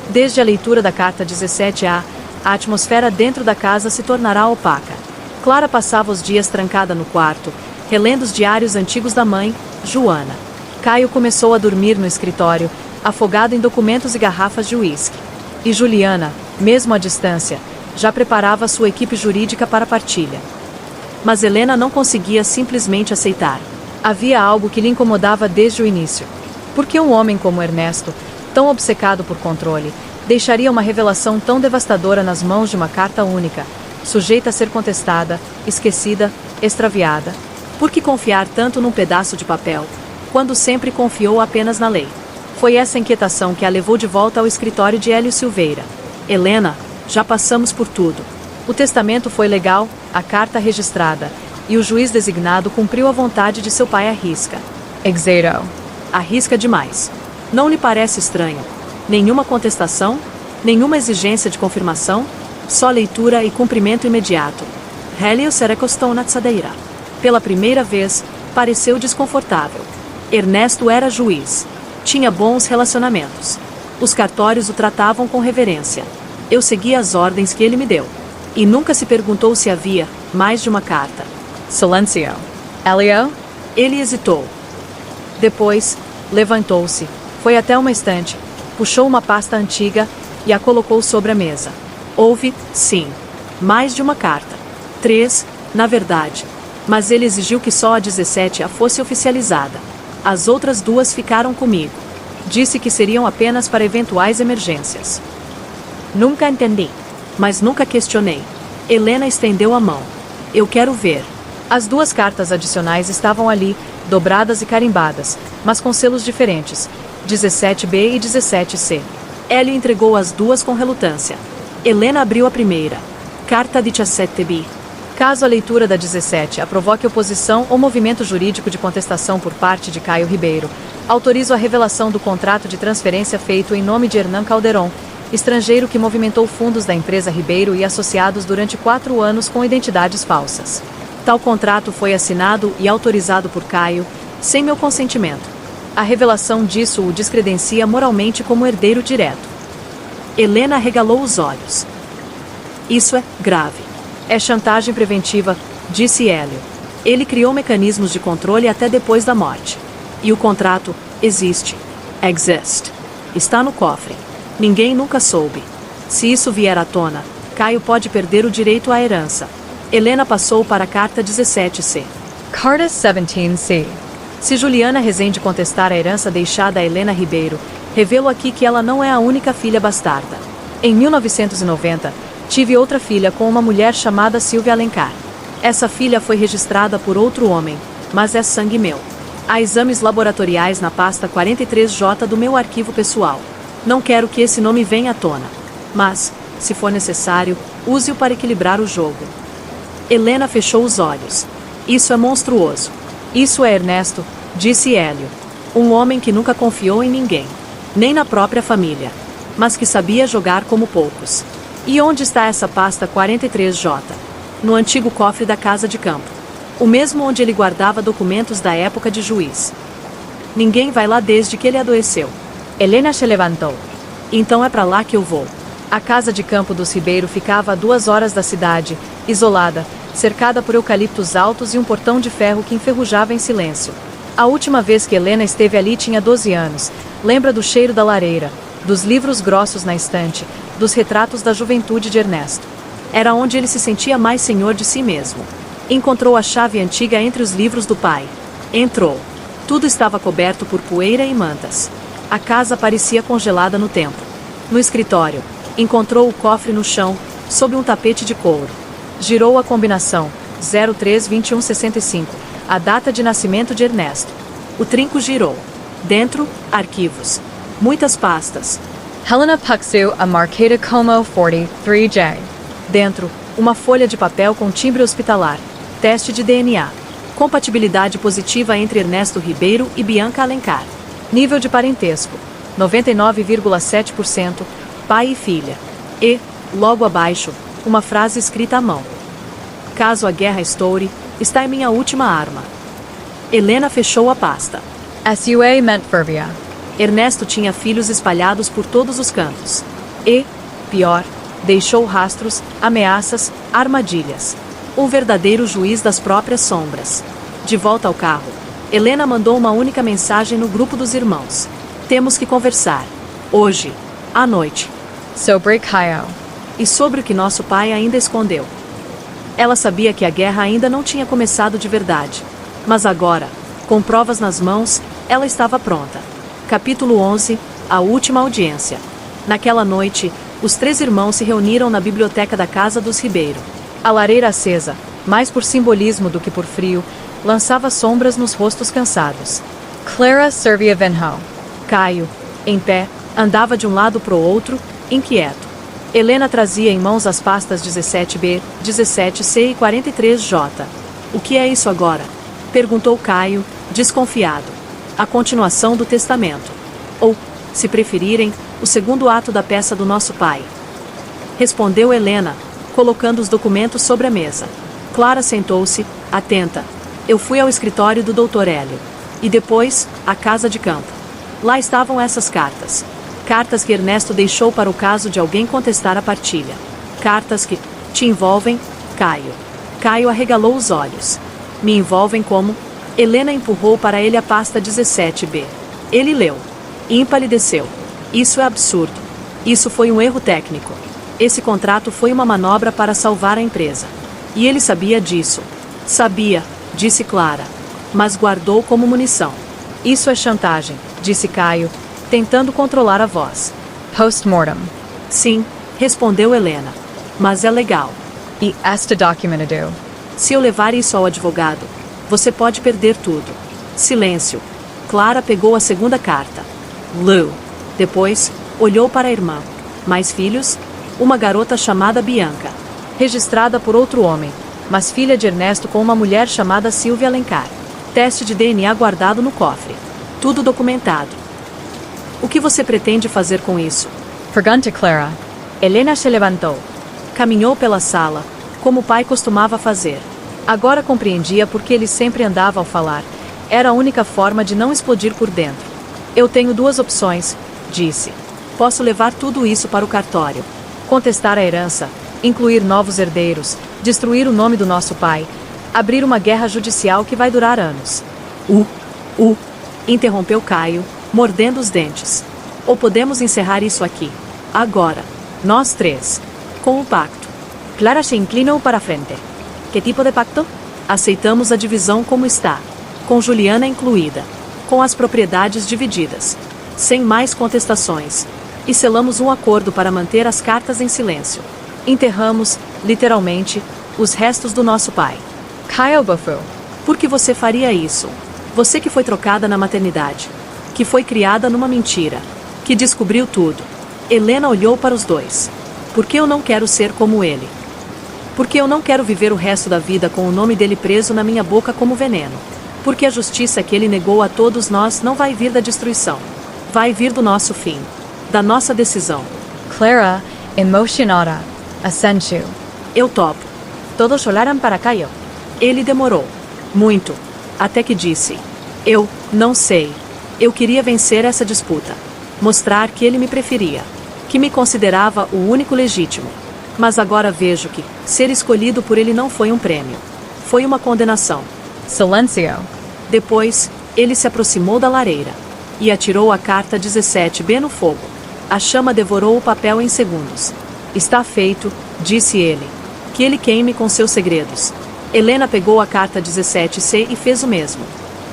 Desde a leitura da carta 17A, a atmosfera dentro da casa se tornará opaca. Clara passava os dias trancada no quarto, relendo os diários antigos da mãe, Joana. Caio começou a dormir no escritório, afogado em documentos e garrafas de uísque. E Juliana, mesmo à distância, já preparava sua equipe jurídica para a partilha. Mas Helena não conseguia simplesmente aceitar. Havia algo que lhe incomodava desde o início. Por que um homem como Ernesto, tão obcecado por controle, deixaria uma revelação tão devastadora nas mãos de uma carta única, sujeita a ser contestada, esquecida, extraviada? Por que confiar tanto num pedaço de papel, quando sempre confiou apenas na lei? Foi essa inquietação que a levou de volta ao escritório de Hélio Silveira. Helena, já passamos por tudo. O testamento foi legal, a carta registrada, e o juiz designado cumpriu a vontade de seu pai à risca. Exato. Arrisca demais. Não lhe parece estranho? Nenhuma contestação? Nenhuma exigência de confirmação? Só leitura e cumprimento imediato. Hélio se recostou na cadeira. Pela primeira vez, pareceu desconfortável. Ernesto era juiz. Tinha bons relacionamentos. Os cartórios o tratavam com reverência. Eu seguia as ordens que ele me deu. E nunca se perguntou se havia mais de uma carta. Silencio. Hélio? Ele hesitou. Depois, levantou-se, foi até uma estante, puxou uma pasta antiga e a colocou sobre a mesa. Houve, sim, mais de uma carta. 3, na verdade. Mas ele exigiu que só a 17A fosse oficializada. As outras 2 ficaram comigo. Disse que seriam apenas para eventuais emergências. Nunca entendi, mas nunca questionei. Helena estendeu a mão. Eu quero ver. As 2 cartas adicionais estavam ali, dobradas e carimbadas, mas com selos diferentes, 17B e 17C. Hélio entregou as 2 com relutância. Helena abriu a primeira. Carta 17B. Caso a leitura da 17 a provoque oposição ou movimento jurídico de contestação por parte de Caio Ribeiro, autorizo a revelação do contrato de transferência feito em nome de Hernán Calderón, estrangeiro que movimentou fundos da empresa Ribeiro e Associados durante 4 anos com identidades falsas. Tal contrato foi assinado e autorizado por Caio, sem meu consentimento. A revelação disso o descredencia moralmente como herdeiro direto. Helena regalou os olhos. Isso é grave. É chantagem preventiva, disse Hélio. Ele criou mecanismos de controle até depois da morte. E o contrato existe. Existe. Está no cofre. Ninguém nunca soube. Se isso vier à tona, Caio pode perder o direito à herança. Helena passou para a carta 17C. Carta 17C. Se Juliana Rezende contestar a herança deixada a Helena Ribeiro, revelo aqui que ela não é a única filha bastarda. Em 1990, tive outra filha com uma mulher chamada Silvia Alencar. Essa filha foi registrada por outro homem, mas é sangue meu. Há exames laboratoriais na pasta 43J do meu arquivo pessoal. Não quero que esse nome venha à tona. Mas, se for necessário, use-o para equilibrar o jogo. Helena fechou os olhos. Isso é monstruoso. Isso é Ernesto, disse Hélio. Um homem que nunca confiou em ninguém. Nem na própria família. Mas que sabia jogar como poucos. E onde está essa pasta 43J? No antigo cofre da casa de campo. O mesmo onde ele guardava documentos da época de juiz. Ninguém vai lá desde que ele adoeceu. Helena se levantou. Então é para lá que eu vou. A casa de campo dos Ribeiro ficava a 2 horas da cidade, isolada, cercada por eucaliptos altos e um portão de ferro que enferrujava em silêncio. A última vez que Helena esteve ali tinha 12 anos. Lembra do cheiro da lareira, dos livros grossos na estante, dos retratos da juventude de Ernesto. Era onde ele se sentia mais senhor de si mesmo. Encontrou a chave antiga entre os livros do pai. Entrou. Tudo estava coberto por poeira e mantas. A casa parecia congelada no tempo. No escritório, encontrou o cofre no chão, sob um tapete de couro. Girou a combinação, 032165, a data de nascimento de Ernesto. O trinco girou. Dentro, arquivos. Muitas pastas. Helena Puxu, a Marqueta Como 43J. Dentro, uma folha de papel com timbre hospitalar. Teste de DNA. Compatibilidade positiva entre Ernesto Ribeiro e Bianca Alencar. Nível de parentesco: 99,7%, pai e filha. E, logo abaixo, uma frase escrita à mão. Caso a guerra estoure, está em minha última arma. Helena fechou a pasta. SUA Mentfervia. Ernesto tinha filhos espalhados por todos os cantos. E, pior, deixou rastros, ameaças, armadilhas. Um verdadeiro juiz das próprias sombras. De volta ao carro, Helena mandou uma única mensagem no grupo dos irmãos. Temos que conversar. Hoje, à noite. Sobre Caio. E sobre o que nosso pai ainda escondeu. Ela sabia que a guerra ainda não tinha começado de verdade. Mas agora, com provas nas mãos, ela estava pronta. Capítulo 11, a última audiência. Naquela noite, os 3 irmãos se reuniram na biblioteca da casa dos Ribeiro. A lareira acesa, mais por simbolismo do que por frio, lançava sombras nos rostos cansados. Clara servia Venho. Caio, em pé, andava de um lado para o outro, inquieto. Helena trazia em mãos as pastas 17B, 17C e 43J. O que é isso agora? Perguntou Caio, desconfiado. A continuação do testamento. Ou, se preferirem, o segundo ato da peça do nosso pai. Respondeu Helena, colocando os documentos sobre a mesa. Clara sentou-se, atenta. Eu fui ao escritório do Dr. Hélio. E depois, à casa de campo. Lá estavam essas cartas. Cartas que Ernesto deixou para o caso de alguém contestar a partilha. Cartas que te envolvem, Caio. Caio arregalou os olhos. Me envolvem como? Helena empurrou para ele a pasta 17B. Ele leu. E empalideceu. Isso é absurdo. Isso foi um erro técnico. Esse contrato foi uma manobra para salvar a empresa. E ele sabia disso. Sabia, disse Clara. Mas guardou como munição. Isso é chantagem, disse Caio, tentando controlar a voz. Post-mortem. Sim, respondeu Helena. Mas é legal. E este documento. Se eu levar isso ao advogado, você pode perder tudo. Silêncio. Clara pegou a segunda carta. Leu. Depois, olhou para a irmã. Mais filhos? Uma garota chamada Bianca. Registrada por outro homem, mas filha de Ernesto com uma mulher chamada Silvia Alencar. Teste de DNA guardado no cofre. Tudo documentado. O que você pretende fazer com isso? Pergunta Clara. Helena se levantou. Caminhou pela sala, como o pai costumava fazer. Agora compreendia por que ele sempre andava ao falar. Era a única forma de não explodir por dentro. Eu tenho 2 opções, disse. Posso levar tudo isso para o cartório. Contestar a herança, incluir novos herdeiros, destruir o nome do nosso pai, abrir uma guerra judicial que vai durar anos. Interrompeu Caio, mordendo os dentes. Ou podemos encerrar isso aqui. Agora. Nós 3. Com o pacto. Clara se inclinou para a frente. Que tipo de pacto? Aceitamos a divisão como está. Com Juliana incluída. Com as propriedades divididas. Sem mais contestações. E selamos um acordo para manter as cartas em silêncio. Enterramos, literalmente, os restos do nosso pai. Caio Bufu. Por que você faria isso? Você que foi trocada na maternidade. Que foi criada numa mentira. Que descobriu tudo. Helena olhou para os 2. Porque eu não quero ser como ele. Porque eu não quero viver o resto da vida com o nome dele preso na minha boca como veneno. Porque a justiça que ele negou a todos nós não vai vir da destruição. Vai vir do nosso fim. Da nossa decisão. Clara, emocionada, assentiu. Eu topo. Todos olharam para Caio. Ele demorou. Muito. Até que disse. Eu, não sei. Eu queria vencer essa disputa. Mostrar que ele me preferia. Que me considerava o único legítimo. Mas agora vejo que, ser escolhido por ele não foi um prêmio. Foi uma condenação. Silêncio. Depois, ele se aproximou da lareira. E atirou a carta 17B no fogo. A chama devorou o papel em segundos. Está feito, disse ele. Que ele queime com seus segredos. Helena pegou a carta 17C e fez o mesmo.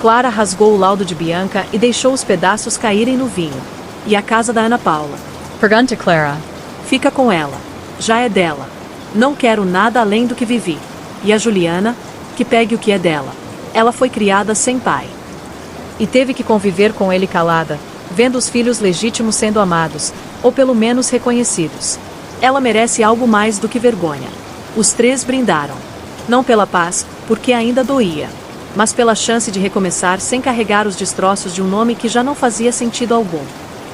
Clara rasgou o laudo de Bianca e deixou os pedaços caírem no vinho. E a casa da Ana Paula? Pergunta Clara. Fica com ela. Já é dela. Não quero nada além do que vivi. E a Juliana? Que pegue o que é dela. Ela foi criada sem pai. E teve que conviver com ele calada, vendo os filhos legítimos sendo amados, ou pelo menos reconhecidos. Ela merece algo mais do que vergonha. Os três brindaram. Não pela paz, porque ainda doía, mas pela chance de recomeçar sem carregar os destroços de um nome que já não fazia sentido algum.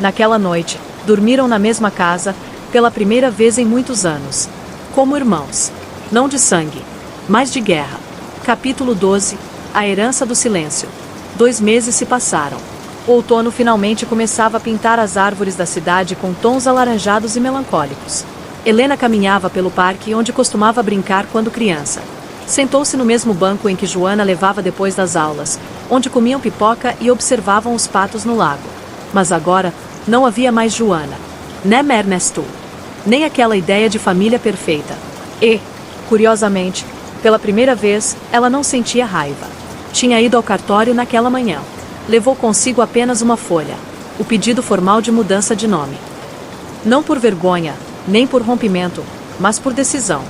Naquela noite, dormiram na mesma casa, pela primeira vez em muitos anos. Como irmãos. Não de sangue, mas de guerra. Capítulo 12. A herança do silêncio. 2 meses se passaram. O outono finalmente começava a pintar as árvores da cidade com tons alaranjados e melancólicos. Helena caminhava pelo parque onde costumava brincar quando criança. Sentou-se no mesmo banco em que Joana levava depois das aulas, onde comiam pipoca e observavam os patos no lago. Mas agora, não havia mais Joana. Nem Ernesto. Nem aquela ideia de família perfeita. E, curiosamente, pela primeira vez, ela não sentia raiva. Tinha ido ao cartório naquela manhã. Levou consigo apenas uma folha. O pedido formal de mudança de nome. Não por vergonha, nem por rompimento, mas por decisão.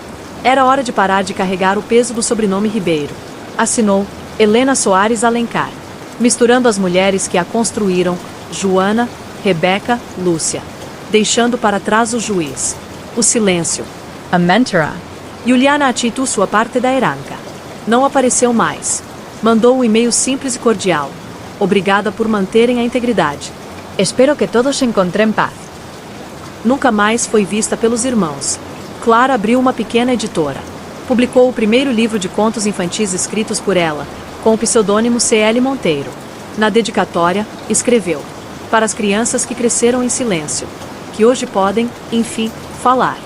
Era hora de parar de carregar o peso do sobrenome Ribeiro. Assinou Helena Soares Alencar, misturando as mulheres que a construíram, Joana, Rebeca, Lúcia, deixando para trás o juiz, o silêncio, a mentora. Juliana atitu sua parte da herança. Não apareceu mais. Mandou um e-mail simples e cordial. Obrigada por manterem a integridade. Espero que todos se encontrem paz. Nunca mais foi vista pelos irmãos. Clara abriu uma pequena editora. Publicou o primeiro livro de contos infantis escritos por ela, com o pseudônimo C.L. Monteiro. Na dedicatória, escreveu: para as crianças que cresceram em silêncio, que hoje podem, enfim, falar.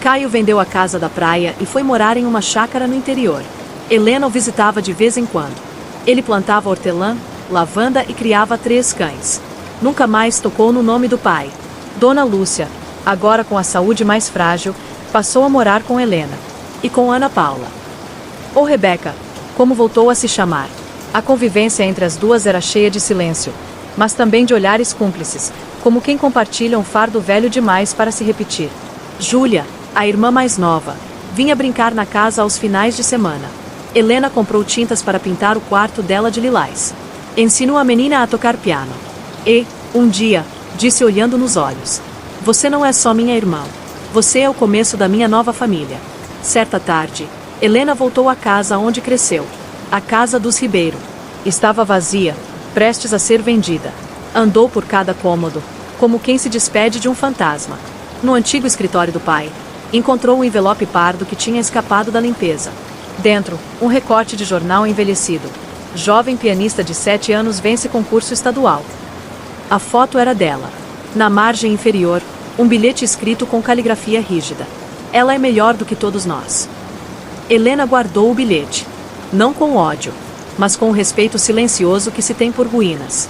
Caio vendeu a casa da praia e foi morar em uma chácara no interior. Helena o visitava de vez em quando. Ele plantava hortelã, lavanda e criava 3 cães. Nunca mais tocou no nome do pai. Dona Lúcia, agora com a saúde mais frágil, passou a morar com Helena. E com Ana Paula. Ou Rebeca, como voltou a se chamar. A convivência entre as duas era cheia de silêncio, mas também de olhares cúmplices, como quem compartilha um fardo velho demais para se repetir. Júlia, a irmã mais nova, vinha brincar na casa aos finais de semana. Helena comprou tintas para pintar o quarto dela de lilás. Ensinou a menina a tocar piano. E, um dia, disse olhando nos olhos: você não é só minha irmã. Você é o começo da minha nova família. Certa tarde, Helena voltou à casa onde cresceu. A casa dos Ribeiro. Estava vazia, prestes a ser vendida. Andou por cada cômodo, como quem se despede de um fantasma. No antigo escritório do pai, encontrou um envelope pardo que tinha escapado da limpeza. Dentro, um recorte de jornal envelhecido. Jovem pianista de 7 anos vence concurso estadual. A foto era dela. Na margem inferior, um bilhete escrito com caligrafia rígida. Ela é melhor do que todos nós. Helena guardou o bilhete. Não com ódio, mas com o respeito silencioso que se tem por ruínas.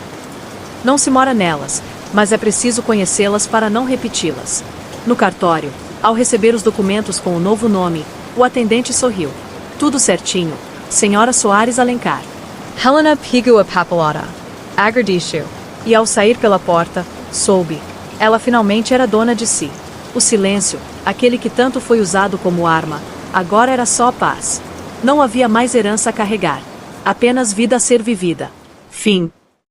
Não se mora nelas, mas é preciso conhecê-las para não repeti-las. No cartório, ao receber os documentos com o novo nome, o atendente sorriu. Tudo certinho, Senhora Soares Alencar. Helena pegou a papelada. Agradeceu. E ao sair pela porta, soube. Ela finalmente era dona de si. O silêncio, aquele que tanto foi usado como arma, agora era só paz. Não havia mais herança a carregar. Apenas vida a ser vivida. Fim.